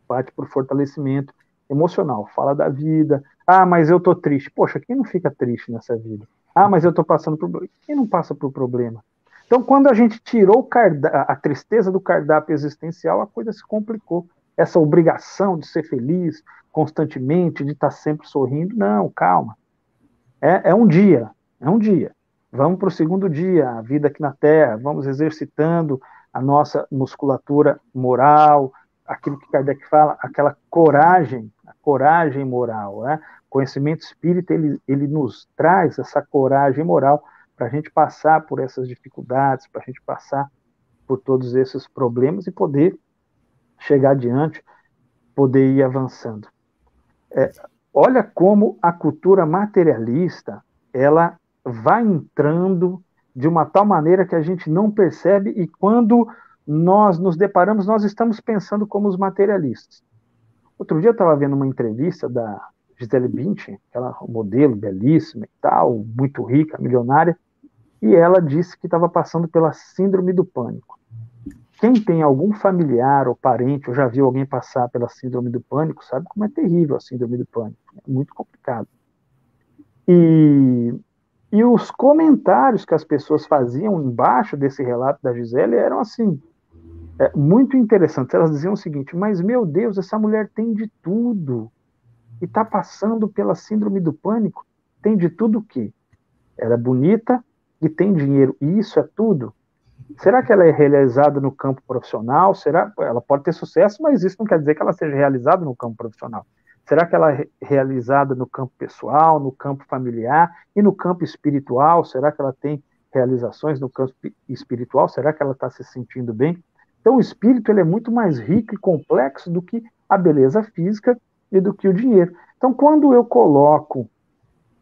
[SPEAKER 3] para o fortalecimento emocional. Fala da vida. Ah, mas eu estou triste. Poxa, quem não fica triste nessa vida? Ah, mas eu estou passando por... Quem não passa por problema? Então, quando a gente tirou a tristeza do cardápio existencial, a coisa se complicou. Essa obrigação de ser feliz constantemente, de estar sempre sorrindo, não, calma. É um dia, é um dia. Vamos para o segundo dia, a vida aqui na Terra, vamos exercitando a nossa musculatura moral, aquilo que Kardec fala, aquela coragem, a coragem moral, né? O conhecimento espírita, ele nos traz essa coragem moral para a gente passar por essas dificuldades, para a gente passar por todos esses problemas e poder chegar adiante, poder ir avançando. Olha como a cultura materialista, ela vai entrando de uma tal maneira que a gente não percebe, e quando nós nos deparamos, nós estamos pensando como os materialistas. Outro dia eu estava vendo uma entrevista da Gisele Bündchen, aquela modelo belíssima e tal, muito rica, milionária, e ela disse que estava passando pela síndrome do pânico. Quem tem algum familiar ou parente, ou já viu alguém passar pela síndrome do pânico, sabe como é terrível a síndrome do pânico. É muito complicado. E os comentários que as pessoas faziam embaixo desse relato da Gisele eram assim: muito interessantes. Elas diziam o seguinte: mas, meu Deus, essa mulher tem de tudo e está passando pela síndrome do pânico. Tem de tudo o quê? Ela é bonita e tem dinheiro, e isso é tudo? Será que ela é realizada no campo profissional? Ela pode ter sucesso, mas isso não quer dizer que ela seja realizada no campo profissional. Será que ela é realizada no campo pessoal, no campo familiar e no campo espiritual? Será que ela tem realizações no campo espiritual? Será que ela está se sentindo bem? Então, o espírito ele é muito mais rico e complexo do que a beleza física e do que o dinheiro. Então, quando eu coloco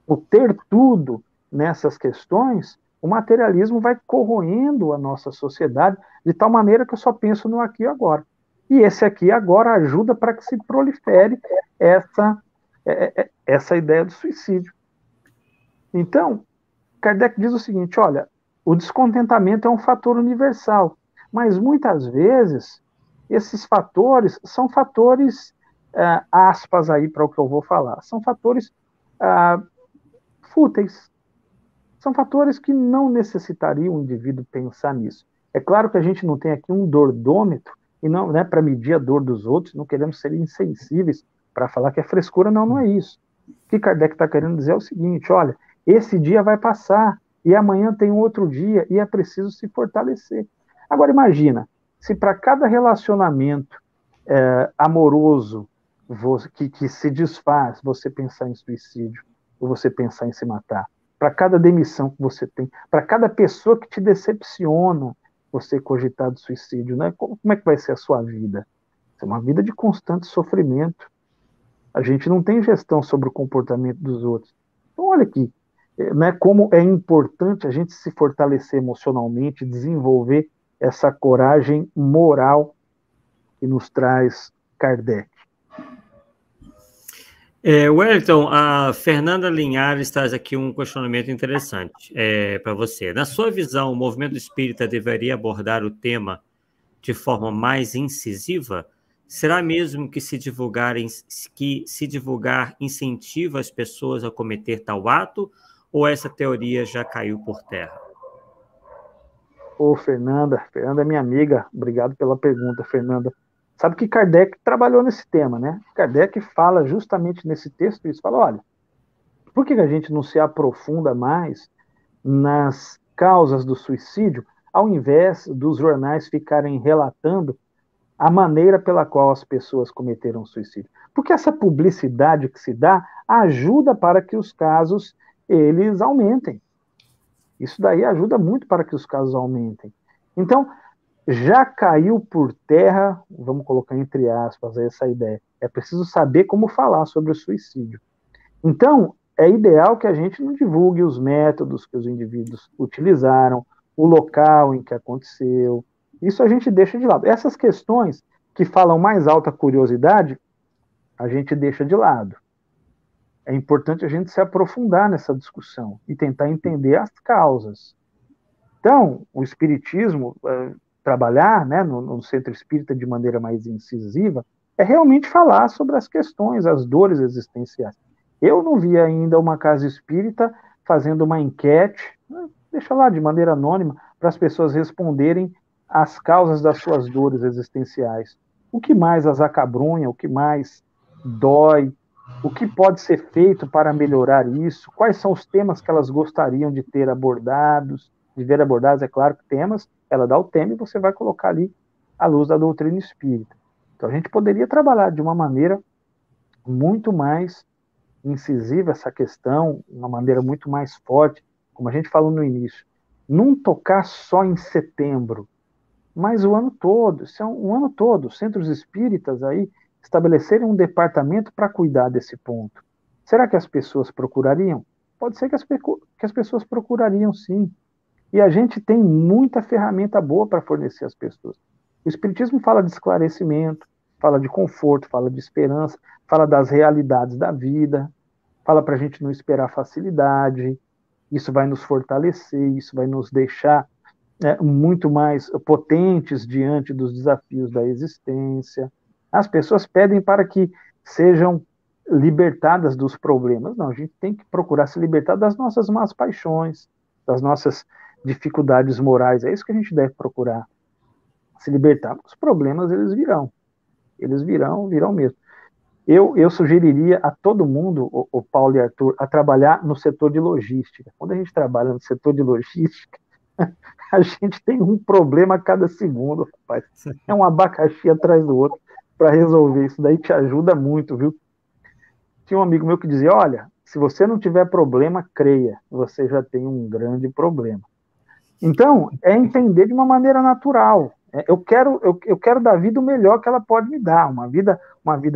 [SPEAKER 3] o ter tudo nessas questões, o materialismo vai corroendo a nossa sociedade de tal maneira que eu só penso no aqui e agora. E esse aqui e agora ajuda para que se prolifere essa ideia do suicídio. Então, Kardec diz o seguinte: olha, o descontentamento é um fator universal, mas muitas vezes esses fatores são fatores, aspas aí para o que eu vou falar, são fatores fúteis. São fatores que não necessitariam o indivíduo pensar nisso. É claro que a gente não tem aqui um dordômetro, e não é para medir a dor dos outros, não queremos ser insensíveis para falar que é frescura, não é isso. O que Kardec está querendo dizer é o seguinte: olha, esse dia vai passar, e amanhã tem um outro dia, e é preciso se fortalecer. Agora imagina, se para cada relacionamento amoroso que se desfaz, você pensar em suicídio, ou você pensar em se matar, para cada demissão que você tem, para cada pessoa que te decepciona, você cogitar de suicídio, né? Como é que vai ser a sua vida? É uma vida de constante sofrimento. A gente não tem gestão sobre o comportamento dos outros. Então, olha aqui, né, como é importante a gente se fortalecer emocionalmente, desenvolver essa coragem moral que nos traz Kardec.
[SPEAKER 1] Wellington, a Fernanda Linhares traz aqui um questionamento interessante para você. Na sua visão, o movimento espírita deveria abordar o tema de forma mais incisiva? Será mesmo que se divulgar incentiva as pessoas a cometer tal ato, ou essa teoria já caiu por terra?
[SPEAKER 3] Fernanda é minha amiga, obrigado pela pergunta, Fernanda. Sabe que Kardec trabalhou nesse tema, né? Kardec fala justamente nesse texto isso, fala, olha, por que a gente não se aprofunda mais nas causas do suicídio, ao invés dos jornais ficarem relatando a maneira pela qual as pessoas cometeram suicídio? Porque essa publicidade que se dá ajuda para que os casos eles aumentem. Isso daí ajuda muito para que os casos aumentem. Então, já caiu por terra, vamos colocar entre aspas essa ideia. É preciso saber como falar sobre o suicídio. Então, é ideal que a gente não divulgue os métodos que os indivíduos utilizaram, o local em que aconteceu. Isso a gente deixa de lado. Essas questões que falam mais alta curiosidade, a gente deixa de lado. É importante a gente se aprofundar nessa discussão e tentar entender as causas. Então, o espiritismo, trabalhar, né, no centro espírita de maneira mais incisiva, é realmente falar sobre as questões, as dores existenciais. Eu não vi ainda uma casa espírita fazendo uma enquete, deixa lá de maneira anônima, para as pessoas responderem as causas das suas dores existenciais. O que mais as acabrunha, o que mais dói, o que pode ser feito para melhorar isso, quais são os temas que elas gostariam de ter abordados, de ver abordados, é claro que temas, ela dá o tema e você vai colocar ali à luz da doutrina espírita. Então a gente poderia trabalhar de uma maneira muito mais incisiva essa questão, uma maneira muito mais forte, como a gente falou no início, não tocar só em setembro, mas o ano todo, isso é um ano todo, centros espíritas aí estabelecerem um departamento para cuidar desse ponto. Será que as pessoas procurariam? Pode ser que as pessoas procurariam sim. E a gente tem muita ferramenta boa para fornecer às pessoas. O Espiritismo fala de esclarecimento, fala de conforto, fala de esperança, fala das realidades da vida, fala para a gente não esperar facilidade. Isso vai nos fortalecer, isso vai nos deixar muito mais potentes diante dos desafios da existência. As pessoas pedem para que sejam libertadas dos problemas. Não, a gente tem que procurar se libertar das nossas más paixões, das nossas dificuldades morais. É isso que a gente deve procurar. se libertar, os problemas eles virão mesmo. Eu sugeriria a todo mundo, o Paulo e Arthur, a trabalhar no setor de logística. Quando a gente trabalha no setor de logística, a gente tem um problema a cada segundo, rapaz. É um abacaxi atrás do outro para resolver. Isso daí te ajuda muito, viu? Tinha um amigo meu que dizia, olha, se você não tiver problema, creia, você já tem um grande problema. Então, é entender de uma maneira natural. Eu quero dar a vida o melhor que ela pode me dar, uma vida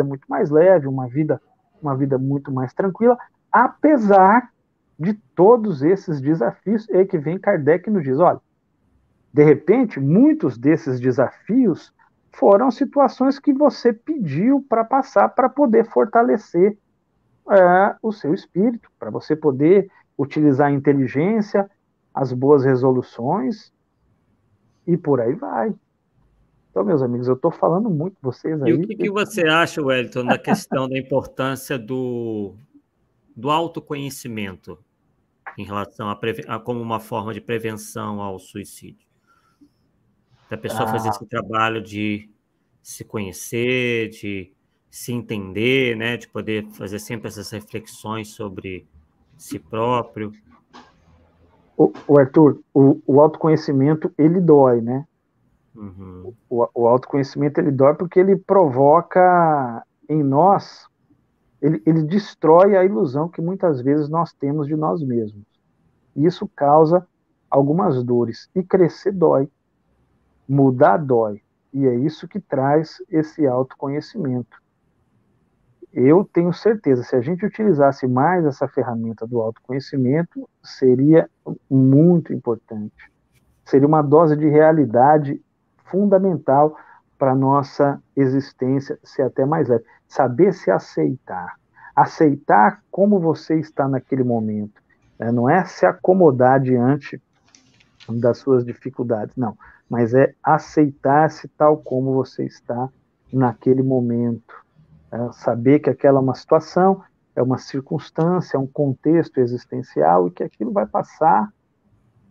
[SPEAKER 3] muito mais leve, uma vida muito mais tranquila, apesar de todos esses desafios. É que vem Kardec e nos diz, olha, de repente, muitos desses desafios foram situações que você pediu para passar para poder fortalecer o seu espírito, para você poder utilizar a inteligência, as boas resoluções, e por aí vai. Então, meus amigos, eu estou falando muito vocês aí.
[SPEAKER 1] E o que você acha, Wellington, da questão da importância do autoconhecimento em relação a como uma forma de prevenção ao suicídio? Da pessoa fazer esse trabalho de se conhecer, de se entender, né, de poder fazer sempre essas reflexões sobre si próprio.
[SPEAKER 3] O Arthur, o autoconhecimento, ele dói, né?
[SPEAKER 1] Uhum.
[SPEAKER 3] O autoconhecimento, ele dói porque ele provoca em nós, ele destrói a ilusão que muitas vezes nós temos de nós mesmos. E isso causa algumas dores. E crescer dói. Mudar dói. E é isso que traz esse autoconhecimento. Eu tenho certeza, se a gente utilizasse mais essa ferramenta do autoconhecimento, seria muito importante. Seria uma dose de realidade fundamental para a nossa existência ser até mais leve. Saber se aceitar. Aceitar como você está naquele momento. Não é se acomodar diante das suas dificuldades, não. Mas é aceitar-se tal como você está naquele momento. Saber que aquela é uma situação, é uma circunstância, é um contexto existencial e que aquilo vai passar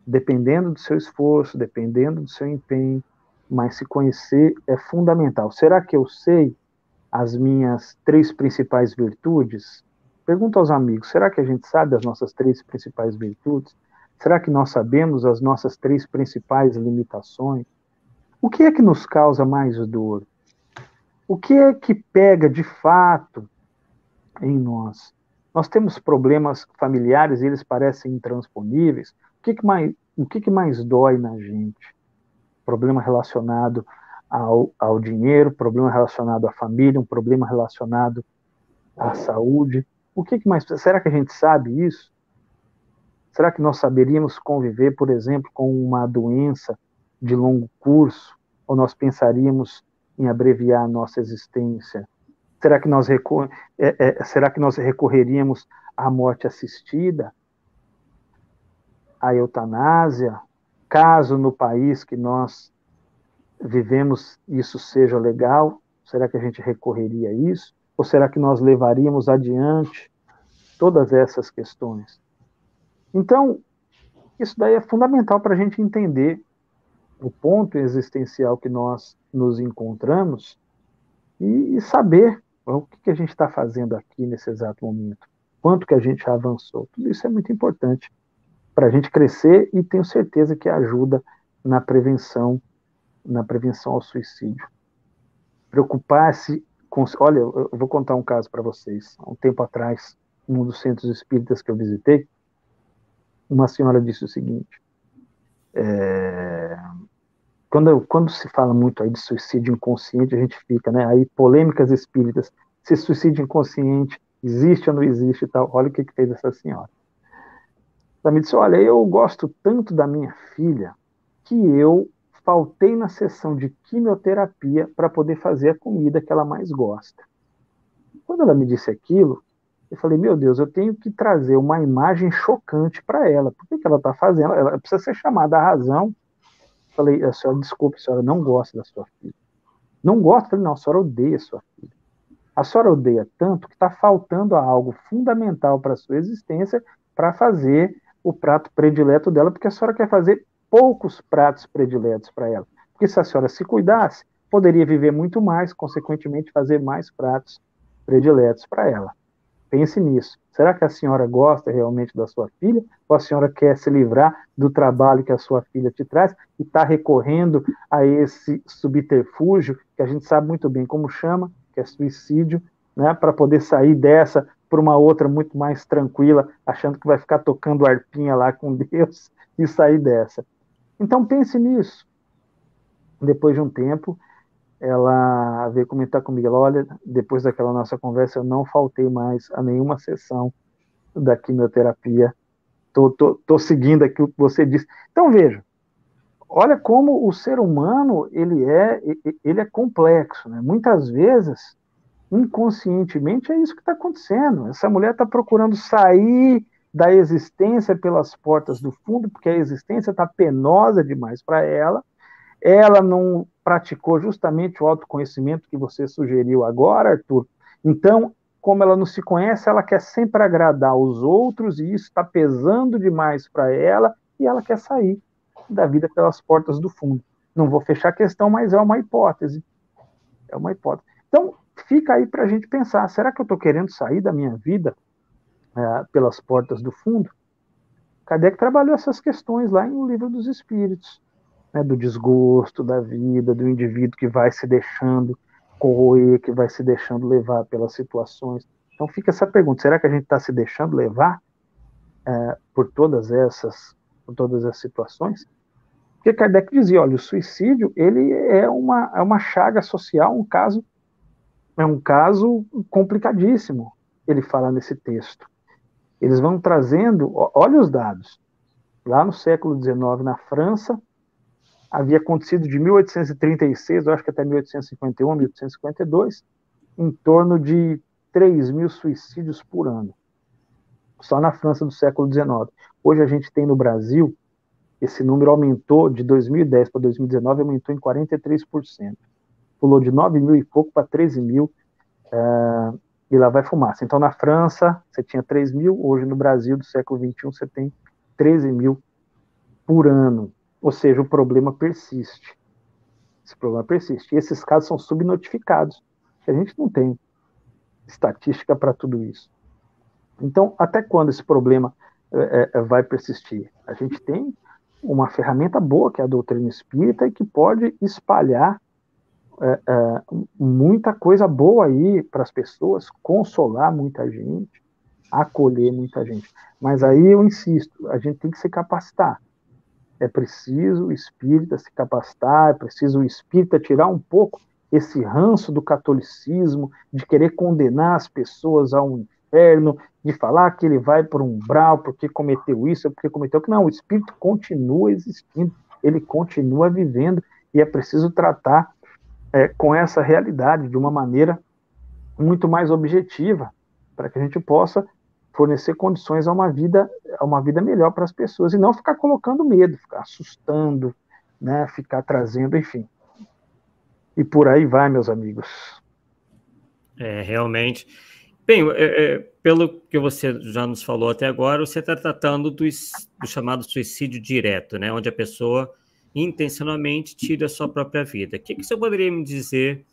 [SPEAKER 3] dependendo do seu esforço, dependendo do seu empenho, mas se conhecer é fundamental. Será que eu sei as minhas 3 principais virtudes? Pergunta aos amigos, será que a gente sabe as nossas 3 principais virtudes? Será que nós sabemos as nossas 3 principais limitações? O que é que nos causa mais dor? O que é que pega de fato em nós? Nós temos problemas familiares e eles parecem intransponíveis. O que mais dói na gente? Problema relacionado ao dinheiro, problema relacionado à família, um problema relacionado à saúde. O que mais? Será que a gente sabe isso? Será que nós saberíamos conviver, por exemplo, com uma doença de longo curso? Ou nós pensaríamos em abreviar a nossa existência? Será que nós recorreríamos à morte assistida? À eutanásia? Caso no país que nós vivemos isso seja legal, será que a gente recorreria a isso? Ou será que nós levaríamos adiante todas essas questões? Então, isso daí é fundamental para a gente entender o ponto existencial que nós nos encontramos e saber o que a gente está fazendo aqui nesse exato momento, quanto que a gente já avançou. Tudo isso é muito importante para a gente crescer e tenho certeza que ajuda na prevenção ao suicídio. Preocupar-se com... Olha, eu vou contar um caso para vocês. Há um tempo atrás, num dos centros espíritas que eu visitei, uma senhora disse o seguinte, quando se fala muito aí de suicídio inconsciente, a gente fica, né, aí polêmicas espíritas, se suicídio inconsciente existe ou não existe e tal. Olha o que fez essa senhora. Ela me disse, olha, eu gosto tanto da minha filha que eu faltei na sessão de quimioterapia para poder fazer a comida que ela mais gosta. Quando ela me disse aquilo, eu falei, meu Deus, eu tenho que trazer uma imagem chocante para ela. Por que ela está fazendo? Ela precisa ser chamada à razão. Eu falei, a senhora, desculpe, a senhora não gosta da sua filha. Não gosta? Eu falei, não, a senhora odeia a sua filha. A senhora odeia tanto que está faltando algo fundamental para a sua existência para fazer o prato predileto dela, porque a senhora quer fazer poucos pratos prediletos para ela. Porque se a senhora se cuidasse, poderia viver muito mais, consequentemente fazer mais pratos prediletos para ela. Pense nisso. Será que a senhora gosta realmente da sua filha? Ou a senhora quer se livrar do trabalho que a sua filha te traz e está recorrendo a esse subterfúgio, que a gente sabe muito bem como chama, que é suicídio, né, para poder sair dessa para uma outra muito mais tranquila, achando que vai ficar tocando arpinha lá com Deus e sair dessa. Então pense nisso. Depois de um tempo, ela veio comentar comigo, ela, olha, depois daquela nossa conversa, eu não faltei mais a nenhuma sessão da quimioterapia, tô seguindo aqui o que você disse. Então, veja, olha como o ser humano, ele é complexo, né? Muitas vezes, inconscientemente, é isso que está acontecendo. Essa mulher está procurando sair da existência pelas portas do fundo, porque a existência está penosa demais para ela. Ela não praticou justamente o autoconhecimento que você sugeriu agora, Arthur. Então, como ela não se conhece, ela quer sempre agradar os outros e isso está pesando demais para ela e ela quer sair da vida pelas portas do fundo. Não vou fechar a questão, mas é uma hipótese. É uma hipótese. Então, fica aí para a gente pensar, será que eu estou querendo sair da minha vida pelas portas do fundo? Kardec trabalhou essas questões lá em O Livro dos Espíritos. Né, do desgosto da vida, do indivíduo que vai se deixando corroer, que vai se deixando levar pelas situações. Então fica essa pergunta, será que a gente está se deixando levar por todas essas situações? Porque Kardec dizia, olha, o suicídio ele é uma chaga social, é um caso complicadíssimo, ele fala nesse texto. Eles vão trazendo, olha os dados, lá no século XIX, na França, havia acontecido de 1836, eu acho que até 1851, 1852, em torno de 3 mil suicídios por ano. Só na França do século XIX. Hoje a gente tem no Brasil, esse número aumentou, de 2010 para 2019, aumentou em 43%. Pulou de 9 mil e pouco para 13 mil, e lá vai fumaça. Então na França você tinha 3 mil, hoje no Brasil do século XXI você tem 13 mil por ano. Ou seja, o problema persiste. Esse problema persiste. E esses casos são subnotificados. A gente não tem estatística para tudo isso. Então, até quando esse problema vai persistir? A gente tem uma ferramenta boa, que é a doutrina espírita, e que pode espalhar muita coisa boa aí para as pessoas, consolar muita gente, acolher muita gente. Mas aí eu insisto, a gente tem que se capacitar. É preciso o espírita se capacitar, é preciso o espírita tirar um pouco esse ranço do catolicismo, de querer condenar as pessoas ao inferno, de falar que ele vai para um umbral porque cometeu isso, porque cometeu aquilo. Não, o espírito continua existindo, ele continua vivendo, e é preciso tratar com essa realidade de uma maneira muito mais objetiva, para que a gente possa fornecer condições a uma vida melhor para as pessoas, e não ficar colocando medo, ficar assustando, né, ficar trazendo, enfim. E por aí vai, meus amigos.
[SPEAKER 1] Realmente. Bem, pelo que você já nos falou até agora, você está tratando do chamado suicídio direto, né, onde a pessoa intencionalmente tira a sua própria vida. O que você poderia me dizer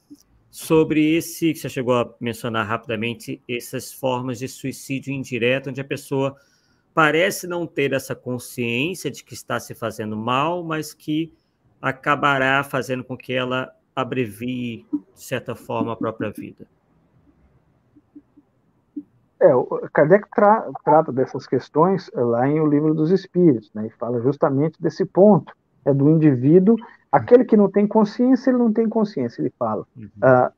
[SPEAKER 1] sobre esse, que você chegou a mencionar rapidamente, essas formas de suicídio indireto, onde a pessoa parece não ter essa consciência de que está se fazendo mal, mas que acabará fazendo com que ela abrevie, de certa forma, a própria vida?
[SPEAKER 3] O Kardec trata dessas questões lá em O Livro dos Espíritos, né, e fala justamente desse ponto, do indivíduo, aquele que não tem consciência, ele não tem consciência, ele fala.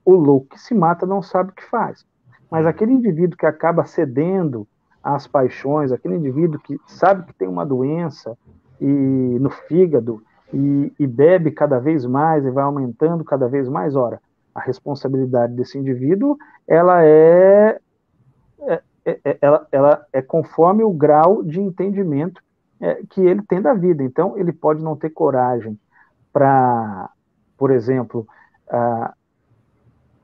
[SPEAKER 3] O louco que se mata não sabe o que faz. Mas aquele indivíduo que acaba cedendo às paixões, aquele indivíduo que sabe que tem uma doença no fígado e bebe cada vez mais e vai aumentando cada vez mais, ora, a responsabilidade desse indivíduo, ela é conforme o grau de entendimento que ele tem da vida. Então, ele pode não ter coragem para, por exemplo,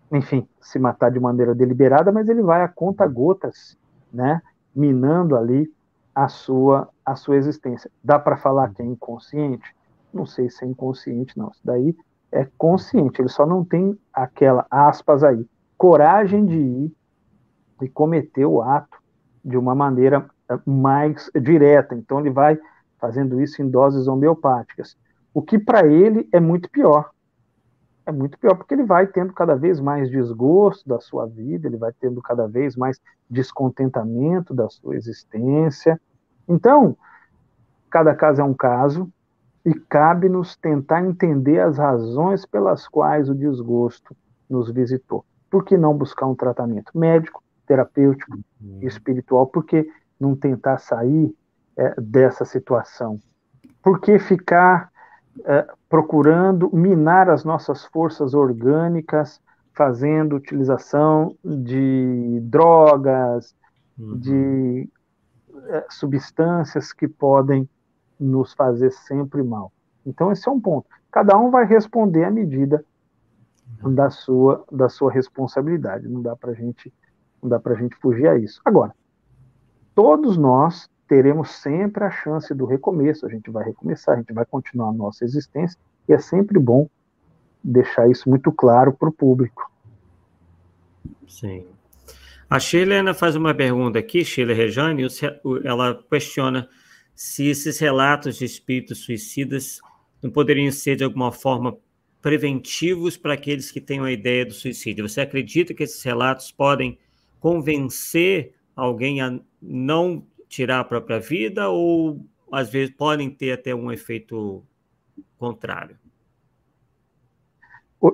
[SPEAKER 3] enfim, se matar de maneira deliberada, mas ele vai a conta-gotas, né, minando ali a sua existência. Dá para falar que é inconsciente? não sei se é inconsciente, não. Isso daí é consciente, ele só não tem aquela, aspas aí, coragem de ir e cometer o ato de uma maneira mais direta. Então, ele vai fazendo isso em doses homeopáticas. O que para ele é muito pior. É muito pior, porque ele vai tendo cada vez mais desgosto da sua vida, ele vai tendo cada vez mais descontentamento da sua existência. Então, cada caso é um caso, e cabe-nos tentar entender as razões pelas quais o desgosto nos visitou. Por que não buscar um tratamento médico, terapêutico e espiritual? Por que não tentar sair dessa situação? Por que ficar procurando minar as nossas forças orgânicas, fazendo utilização de drogas, de substâncias que podem nos fazer sempre mal? Então, esse é um ponto. Cada um vai responder à medida da sua responsabilidade. Não dá para a gente fugir a isso. Agora, todos nós teremos sempre a chance do recomeço. A gente vai recomeçar, a gente vai continuar a nossa existência, e é sempre bom deixar isso muito claro para o público.
[SPEAKER 1] Sim. A Sheila faz uma pergunta aqui, Sheila Rejane, ela questiona se esses relatos de espíritos suicidas não poderiam ser, de alguma forma, preventivos para aqueles que tenham a ideia do suicídio. Você acredita que esses relatos podem convencer alguém a não tirar a própria vida, ou, às vezes, podem ter até um efeito contrário?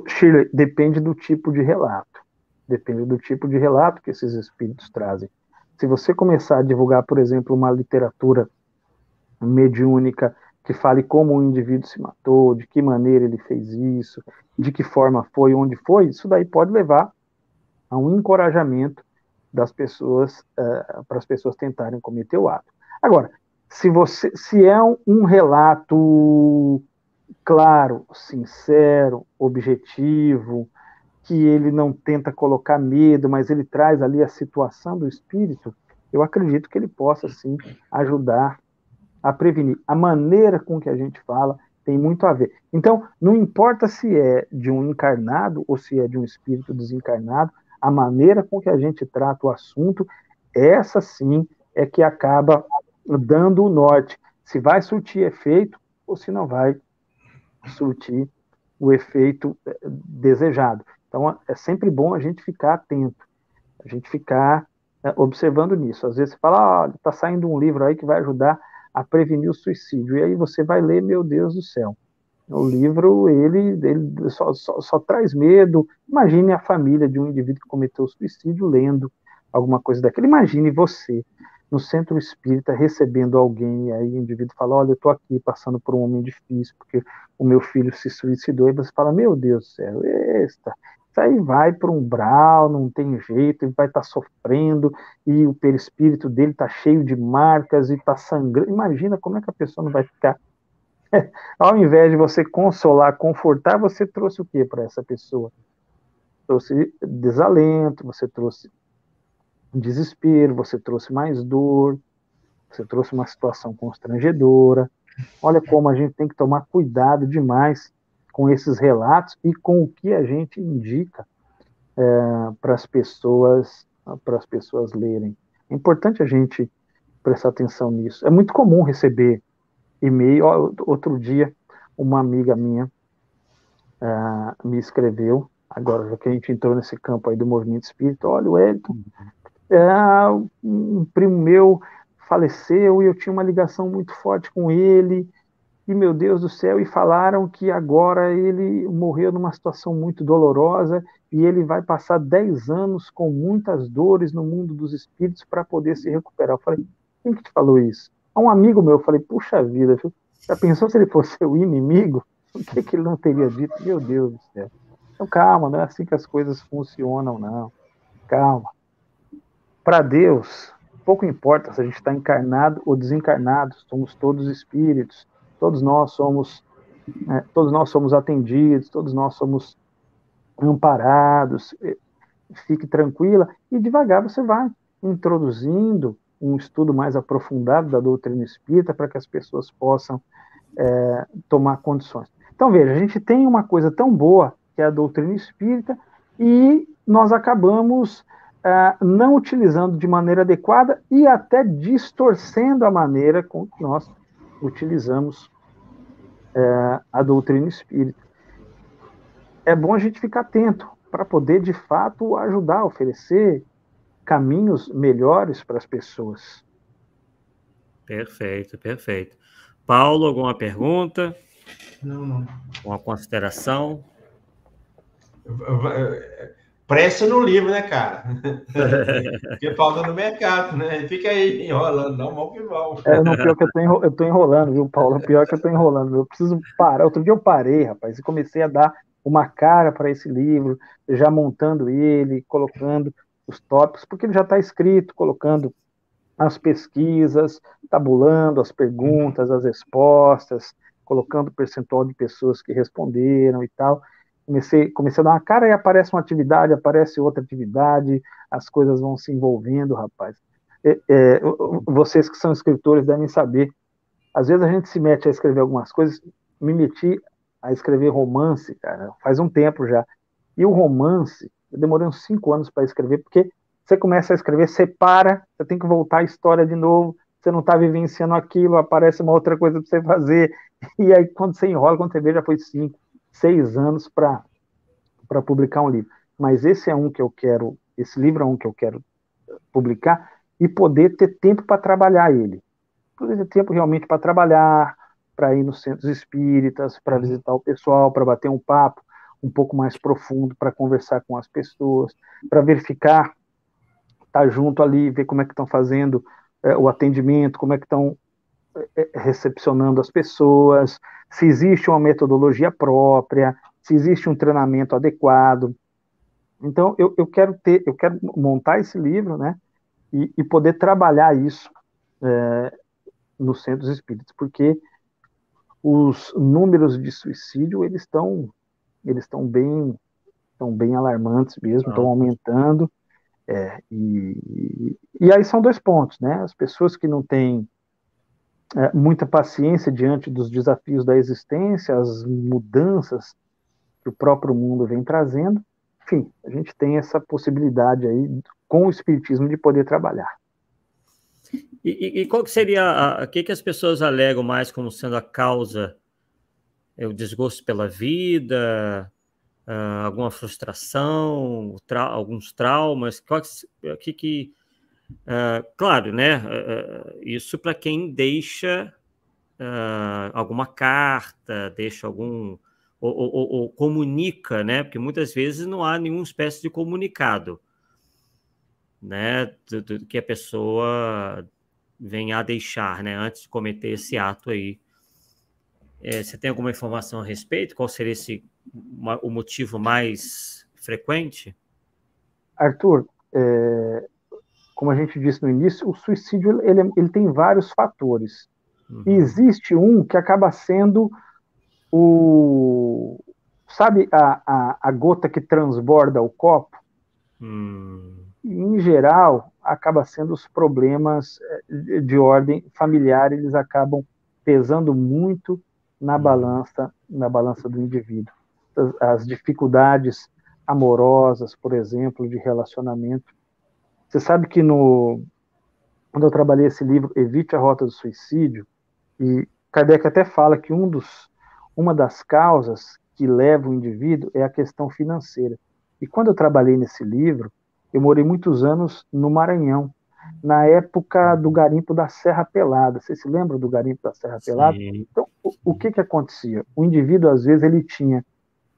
[SPEAKER 3] Shirley, depende do tipo de relato. Depende do tipo de relato que esses espíritos trazem. Se você começar a divulgar, por exemplo, uma literatura mediúnica que fale como o indivíduo se matou, de que maneira ele fez isso, de que forma foi, onde foi, isso daí pode levar a um encorajamento das pessoas, para as pessoas tentarem cometer o ato. Agora, se é um relato claro, sincero, objetivo, que ele não tenta colocar medo, mas ele traz ali a situação do espírito, eu acredito que ele possa, sim, ajudar a prevenir. A maneira com que a gente fala tem muito a ver. Então, não importa se é de um encarnado ou se é de um espírito desencarnado, a maneira com que a gente trata o assunto, essa sim é que acaba dando o norte, se vai surtir efeito ou se não vai surtir o efeito desejado. Então, é sempre bom a gente ficar atento, a gente ficar observando nisso. Às vezes você fala, está saindo um livro aí que vai ajudar a prevenir o suicídio, e aí você vai ler, meu Deus do céu, o livro, ele só traz medo. Imagine a família de um indivíduo que cometeu suicídio lendo alguma coisa daquela. Imagine você, no centro espírita, recebendo alguém, e aí o indivíduo fala, olha, eu estou aqui passando por um momento difícil, porque o meu filho se suicidou, e você fala, meu Deus do céu, isso aí vai para um umbral, não tem jeito, ele vai estar sofrendo, e o perispírito dele está cheio de marcas, e está sangrando. Imagina como é que a pessoa não vai ficar. Ao invés de você consolar, confortar, você trouxe o que para essa pessoa? Trouxe desalento, você trouxe desespero, você trouxe mais dor, você trouxe uma situação constrangedora. Olha como a gente tem que tomar cuidado demais com esses relatos e com o que a gente indica para as pessoas lerem. É importante a gente prestar atenção nisso. É muito comum receber e-mail. Outro dia, uma amiga minha me escreveu, agora já que a gente entrou nesse campo aí do movimento espírita, olha, o Wellington, um primo meu faleceu e eu tinha uma ligação muito forte com ele, e meu Deus do céu, e falaram que agora ele morreu numa situação muito dolorosa e ele vai passar 10 anos com muitas dores no mundo dos espíritos para poder se recuperar. Eu falei, quem que te falou isso? A um amigo meu. Eu falei, puxa vida, já pensou se ele fosse seu inimigo? O que ele não teria dito? Meu Deus do céu. Então calma, não é assim que as coisas funcionam, não. Calma. Para Deus, pouco importa se a gente está encarnado ou desencarnado, somos todos espíritos, todos nós somos atendidos, todos nós somos amparados. Fique tranquila e devagar você vai introduzindo um estudo mais aprofundado da doutrina espírita para que as pessoas possam tomar condições. Então, veja, a gente tem uma coisa tão boa, que é a doutrina espírita, e nós acabamos não utilizando de maneira adequada e até distorcendo a maneira com que nós utilizamos a doutrina espírita. É bom a gente ficar atento para poder, de fato, ajudar, oferecer caminhos melhores para as pessoas.
[SPEAKER 1] Perfeito, perfeito. Paulo, alguma pergunta?
[SPEAKER 2] Não.
[SPEAKER 1] Uma consideração?
[SPEAKER 2] Pressa no livro, né, cara? Porque falta no mercado, né? Fica aí enrolando, não, mal que mal.
[SPEAKER 3] Não, pior que eu estou enrolando, viu, Paulo? Pior que eu estou enrolando. Eu preciso parar. Outro dia eu parei, rapaz, e comecei a dar uma cara para esse livro, já montando ele, colocando os tópicos, porque ele já está escrito, colocando as pesquisas, tabulando as perguntas, as respostas, colocando o percentual de pessoas que responderam e tal. Comecei a dar uma cara e aparece uma atividade, aparece outra atividade, as coisas vão se envolvendo, rapaz. Vocês que são escritores devem saber, às vezes a gente se mete a escrever algumas coisas, me meti a escrever romance, cara, faz um tempo já, e o romance, eu demorei uns 5 anos para escrever, porque você começa a escrever, você para, você tem que voltar a história de novo, você não está vivenciando aquilo, aparece uma outra coisa para você fazer, e aí quando você enrola, quando você vê, já foi 5, 6 anos para publicar um livro. Mas esse livro é um que eu quero publicar e poder ter tempo para trabalhar ele. Poder ter tempo realmente para trabalhar, para ir nos centros espíritas, para visitar o pessoal, para bater um papo um pouco mais profundo, para conversar com as pessoas, para verificar, estar junto ali, ver como é que estão fazendo o atendimento, como é que estão recepcionando as pessoas, se existe uma metodologia própria, se existe um treinamento adequado. Então, eu quero montar esse livro, né, e poder trabalhar isso nos centros espíritas, porque os números de suicídio, eles estão bem alarmantes mesmo, estão aumentando, e aí são 2 pontos, né, as pessoas que não têm muita paciência diante dos desafios da existência, as mudanças que o próprio mundo vem trazendo. Enfim, a gente tem essa possibilidade aí, com o espiritismo, de poder trabalhar.
[SPEAKER 1] E qual que seria, o que as pessoas alegam mais como sendo a causa? O desgosto pela vida, alguma frustração, alguns traumas? Claro, né? Isso para quem deixa alguma carta, deixa algum... Ou comunica, né? Porque muitas vezes não há nenhuma espécie de comunicado, né? Do que a pessoa venha a deixar, né? Antes de cometer esse ato aí. Você tem alguma informação a respeito? Qual seria o motivo mais frequente?
[SPEAKER 3] Arthur, como a gente disse no início, o suicídio ele tem vários fatores. E existe um que acaba sendo sabe a gota que transborda o copo? E, em geral, acaba sendo os problemas de ordem familiar, eles acabam pesando muito na balança do indivíduo. As dificuldades amorosas, por exemplo, de relacionamento. Você sabe que quando eu trabalhei esse livro, Evite a Rota do Suicídio, e Kardec até fala que uma das causas que leva o indivíduo é a questão financeira. E quando eu trabalhei nesse livro, eu morei muitos anos no Maranhão, na época do garimpo da Serra Pelada. Você se lembra do garimpo da Serra Pelada? Então, o que acontecia? O indivíduo, às vezes, ele tinha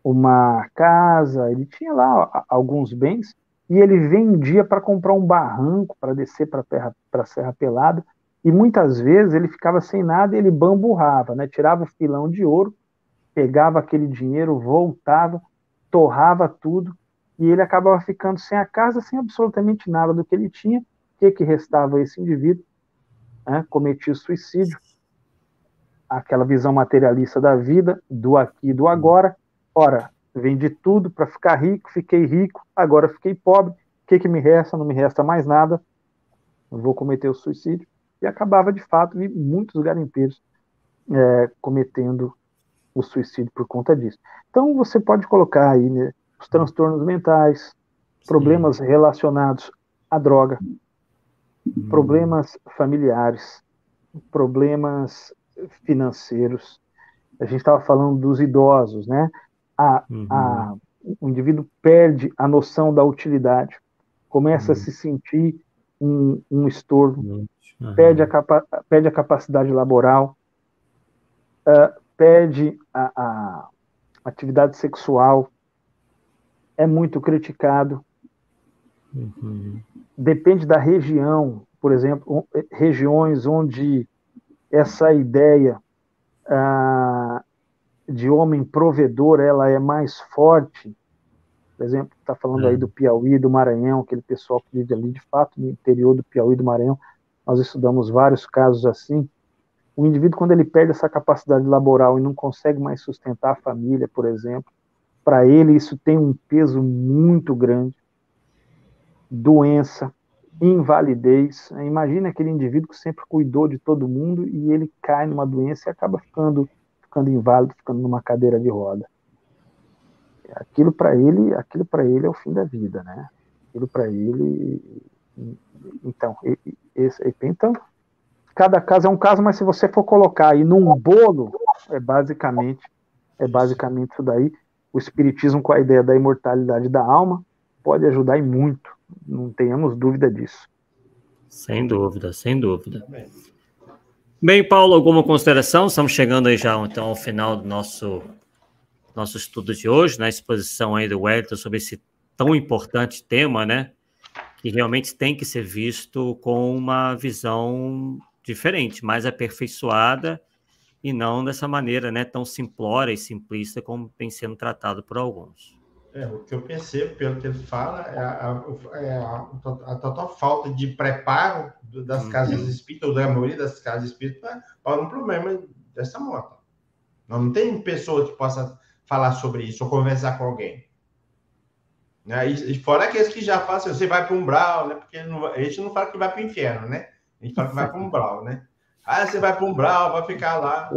[SPEAKER 3] uma casa, ele tinha lá alguns bens, e ele vendia para comprar um barranco para descer para a Serra Pelada, e muitas vezes ele ficava sem nada e ele bamburrava, né? Tirava o filão de ouro, pegava aquele dinheiro, voltava, torrava tudo, e ele acabava ficando sem a casa, sem absolutamente nada do que ele tinha. O que restava a esse indivíduo? Cometia o suicídio, aquela visão materialista da vida, do aqui e do agora. Ora, vendi tudo para ficar rico, fiquei rico, agora fiquei pobre, o que me resta? Não me resta mais nada, vou cometer o suicídio. E acabava, de fato, e muitos garimpeiros cometendo o suicídio por conta disso. Então, você pode colocar aí, né, os transtornos mentais, problemas relacionados à droga, problemas familiares, problemas financeiros. A gente estava falando dos idosos, né? O indivíduo perde a noção da utilidade, começa a se sentir um estorvo, perde a capacidade laboral, perde a atividade sexual, é muito criticado. Depende da região, por exemplo, regiões onde essa ideia de homem provedor ela é mais forte. Por exemplo, está falando aí do Piauí, do Maranhão, aquele pessoal que vive ali de fato no interior do Piauí, do Maranhão. Nós estudamos vários casos assim. O indivíduo, quando ele perde essa capacidade laboral e não consegue mais sustentar a família, por exemplo, para ele isso tem um peso muito grande. Doença, invalidez. Imagina aquele indivíduo que sempre cuidou de todo mundo e ele cai numa doença e acaba ficando inválido, ficando numa cadeira de roda. Aquilo para ele é o fim da vida, né? Aquilo para ele. Então, cada caso é um caso, mas se você for colocar aí num bolo, é basicamente isso daí. O espiritismo, com a ideia da imortalidade da alma, pode ajudar e muito. Não tenhamos dúvida disso.
[SPEAKER 1] Sem dúvida, sem dúvida. Bem, Paulo, alguma consideração? Estamos chegando aí já então ao final do nosso estudo de hoje, na exposição aí do Wellington sobre esse tão importante tema, né? Que realmente tem que ser visto com uma visão diferente, mais aperfeiçoada e não dessa maneira, né, tão simplória e simplista como tem sendo tratado por alguns.
[SPEAKER 2] O que eu percebo, pelo que ele fala, é a total falta de preparo das casas espíritas, ou da maioria das casas espíritas, para um problema dessa moto. Não tem pessoa que possa falar sobre isso ou conversar com alguém. Né? E fora aqueles que já falam assim, você vai para o umbral, né? Porque a gente não fala que vai para o inferno, né? A gente fala que vai para o umbral, né? Você vai para o umbral, vai ficar lá.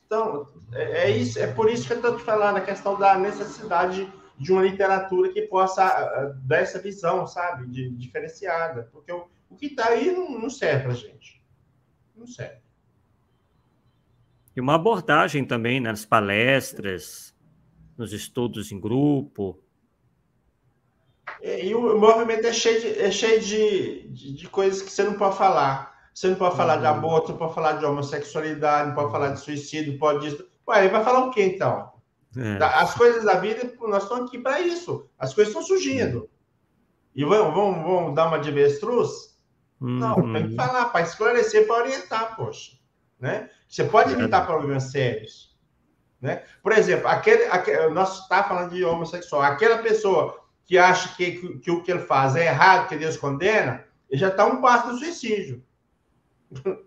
[SPEAKER 2] Então, é por isso que eu estou te falando, a questão da necessidade de uma literatura que possa dar essa visão, sabe? Diferenciada. Porque o que está aí não serve para a gente. Não serve.
[SPEAKER 1] E uma abordagem também nas palestras, nos estudos em grupo.
[SPEAKER 2] E o movimento é cheio de coisas que você não pode falar. Você não pode falar de aborto, não pode falar de homossexualidade, não pode falar de suicídio, não pode disso. Ué, vai falar o quê, então? As coisas da vida, nós estamos aqui para isso. As coisas estão surgindo. E vão dar uma de avestruz? Não, tem que falar para esclarecer, para orientar, poxa. Né? Você pode evitar problemas sérios. Né? Por exemplo, nós estamos falando de homossexual. Aquela pessoa que acha que o que ele faz é errado, que Deus condena, ele já está um passo do suicídio.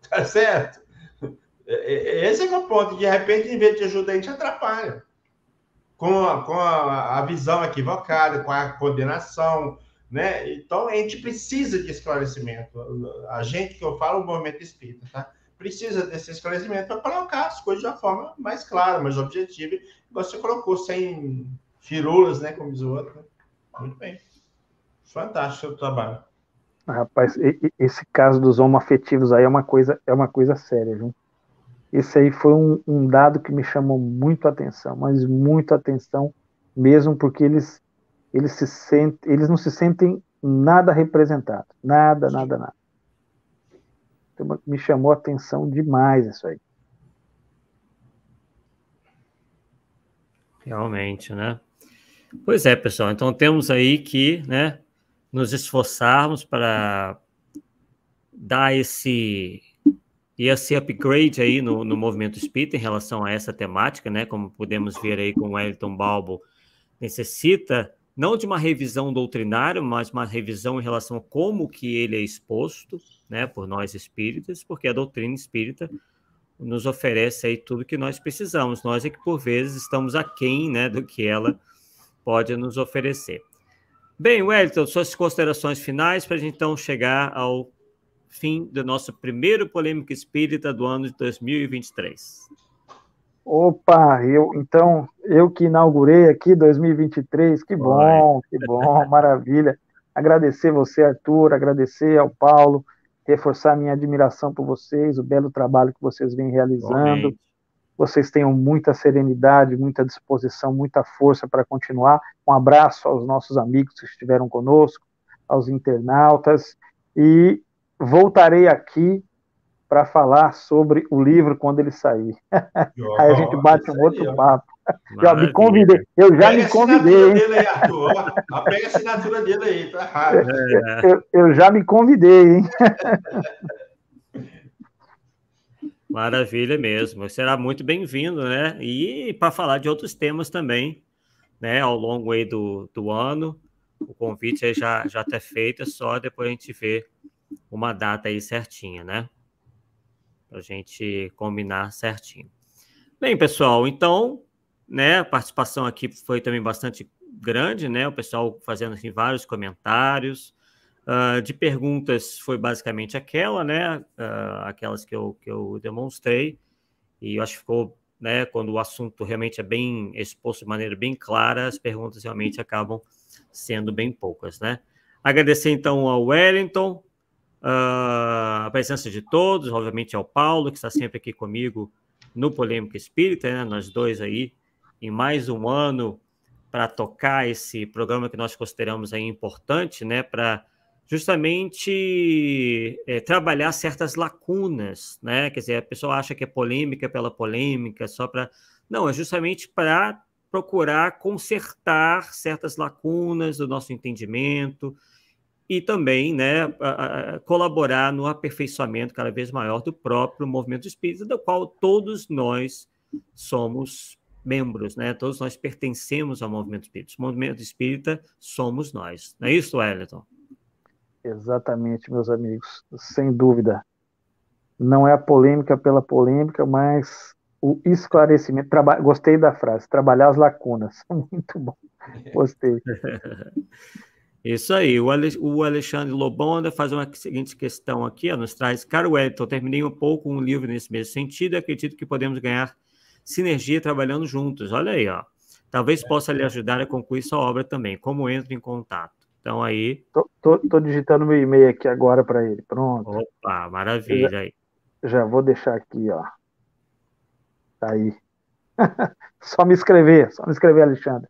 [SPEAKER 2] Tá certo? Esse é o ponto. De repente, em vez de ajudar, a gente atrapalha. Com a visão equivocada, com a condenação, né? Então, a gente precisa de esclarecimento. A gente, que eu falo, o movimento espírita, tá? Precisa desse esclarecimento para colocar as coisas de uma forma mais clara, mais objetiva, e você colocou sem firulas, né? Como diz o outro. Né? Muito bem. Fantástico o trabalho.
[SPEAKER 3] Rapaz, esse caso dos homoafetivos aí é uma coisa séria, viu? Esse aí foi um dado que me chamou muito a atenção, mas muito atenção mesmo, porque eles não se sentem nada representados. Nada. Então, me chamou a atenção demais isso aí.
[SPEAKER 1] Realmente, né? Pois é, pessoal. Então, temos aí que, né, nos esforçarmos para dar esse upgrade aí no movimento espírita em relação a essa temática, né? Como podemos ver aí com o Wellington Balbo, necessita não de uma revisão doutrinária, mas uma revisão em relação a como que ele é exposto, né, por nós espíritas, porque a doutrina espírita nos oferece aí tudo que nós precisamos. Nós é que, por vezes, estamos aquém, né, do que ela pode nos oferecer. Bem, Wellington, suas considerações finais para a gente, então, chegar ao fim do nosso primeiro Polêmica Espírita do ano de 2023.
[SPEAKER 3] Opa, eu que inaugurei aqui 2023, que bom, maravilha. Agradecer você, Arthur, agradecer ao Paulo, reforçar minha admiração por vocês, o belo trabalho que vocês vêm realizando.
[SPEAKER 1] Bom,
[SPEAKER 3] vocês tenham muita serenidade, muita disposição, muita força para continuar. Um abraço aos nossos amigos que estiveram conosco, aos internautas, e voltarei aqui para falar sobre o livro quando ele sair. Aí a gente bate um outro papo. Me convidei, eu já me convidei.
[SPEAKER 2] Dele aí, Arthur. Pega a assinatura dele aí, tá errado.
[SPEAKER 3] Eu já me convidei, hein?
[SPEAKER 1] Maravilha mesmo. Será muito bem-vindo, né? E para falar de outros temas também, né? Ao longo aí do ano. O convite aí já está feito, é só depois a gente ver uma data aí certinha, né? Para a gente combinar certinho. Bem, pessoal, então, né? A participação aqui foi também bastante grande, né? O pessoal fazendo assim, vários comentários. De perguntas foi basicamente aquela, né? Aquelas que eu demonstrei, e eu acho que ficou, né? Quando o assunto realmente é bem exposto de maneira bem clara, as perguntas realmente acabam sendo bem poucas, né? Agradecer então ao Wellington, a presença de todos, obviamente ao Paulo, que está sempre aqui comigo no Polêmica Espírita, né? Nós dois aí, em mais um ano, para tocar esse programa que nós consideramos aí importante, né? Para justamente trabalhar certas lacunas, né? Quer dizer, a pessoa acha que é polêmica pela polêmica, só para... Não, é justamente para procurar consertar certas lacunas do nosso entendimento e também, né, colaborar no aperfeiçoamento cada vez maior do próprio movimento espírita, do qual todos nós somos membros, né? Todos nós pertencemos ao movimento espírita. O movimento espírita somos nós. Não é isso, Wellington?
[SPEAKER 3] Exatamente, meus amigos, sem dúvida. Não é a polêmica pela polêmica, mas o esclarecimento. Gostei da frase, trabalhar as lacunas. Muito bom, gostei.
[SPEAKER 1] Isso aí, o Alexandre Lobonda faz uma seguinte questão aqui, nos traz: Caro Wellington, terminei um pouco um livro nesse mesmo sentido e acredito que podemos ganhar sinergia trabalhando juntos. Olha aí, ó. Talvez possa lhe ajudar a concluir sua obra também. Como entro em contato? Então aí...
[SPEAKER 3] Tô digitando meu e-mail aqui agora para ele. Pronto.
[SPEAKER 1] Opa, maravilha aí.
[SPEAKER 3] Já vou deixar aqui, ó. Tá aí. Só me escrever, Alexandre.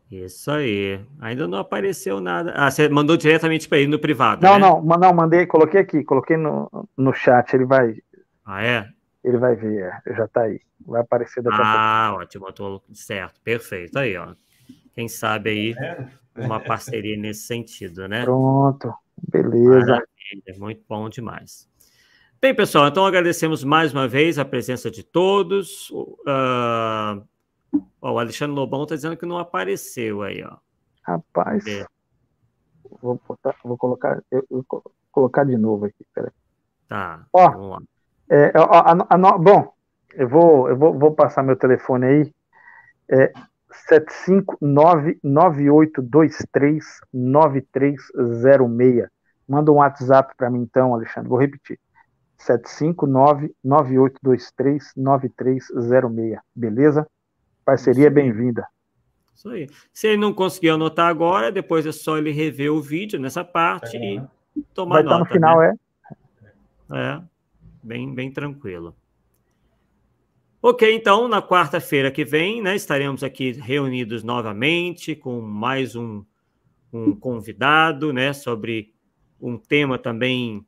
[SPEAKER 1] Isso aí. Ainda não apareceu nada. Ah, você mandou diretamente para ele no privado,
[SPEAKER 3] não,
[SPEAKER 1] né?
[SPEAKER 3] Não, mandei, coloquei aqui, coloquei no chat, ele vai...
[SPEAKER 1] Ah, é?
[SPEAKER 3] Ele vai ver, já tá aí. Vai aparecer daqui a pouco.
[SPEAKER 1] Ah, ótimo, tô certo, perfeito. Aí, ó. Quem sabe aí uma parceria nesse sentido, né?
[SPEAKER 3] Pronto, beleza.
[SPEAKER 1] Maravilha, muito bom demais. Bem, pessoal, então agradecemos mais uma vez a presença de todos. O Alexandre Lobão está dizendo que não apareceu aí, ó.
[SPEAKER 3] Rapaz, vou colocar de novo aqui, peraí.
[SPEAKER 1] Tá,
[SPEAKER 3] ó,
[SPEAKER 1] vamos lá.
[SPEAKER 3] Bom, eu vou passar meu telefone aí. 759-9823-9306. Manda um WhatsApp para mim então, Alexandre. Vou repetir. 759-9823-9306. Beleza? Parceria bem-vinda.
[SPEAKER 1] Isso aí. Se ele não conseguiu anotar agora, depois é só ele rever o vídeo nessa parte e tomar nota.
[SPEAKER 3] Vai estar no final, né?
[SPEAKER 1] Bem tranquilo. Ok, então, na quarta-feira que vem, né, estaremos aqui reunidos novamente com mais um convidado, né, sobre um tema também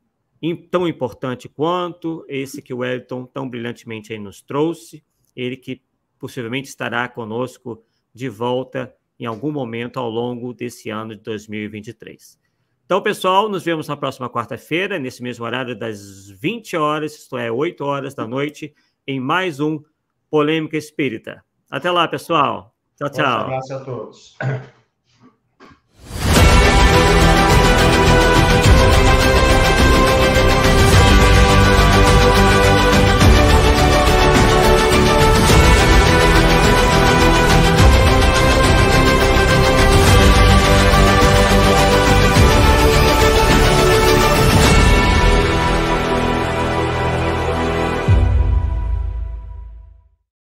[SPEAKER 1] tão importante quanto esse que o Wellington tão brilhantemente aí nos trouxe, ele que possivelmente estará conosco de volta em algum momento ao longo desse ano de 2023. Então, pessoal, nos vemos na próxima quarta-feira, nesse mesmo horário das 20 horas, isto é, 8 horas da noite, em mais um Polêmica Espírita. Até lá, pessoal. Tchau, tchau.
[SPEAKER 2] Um abraço a todos.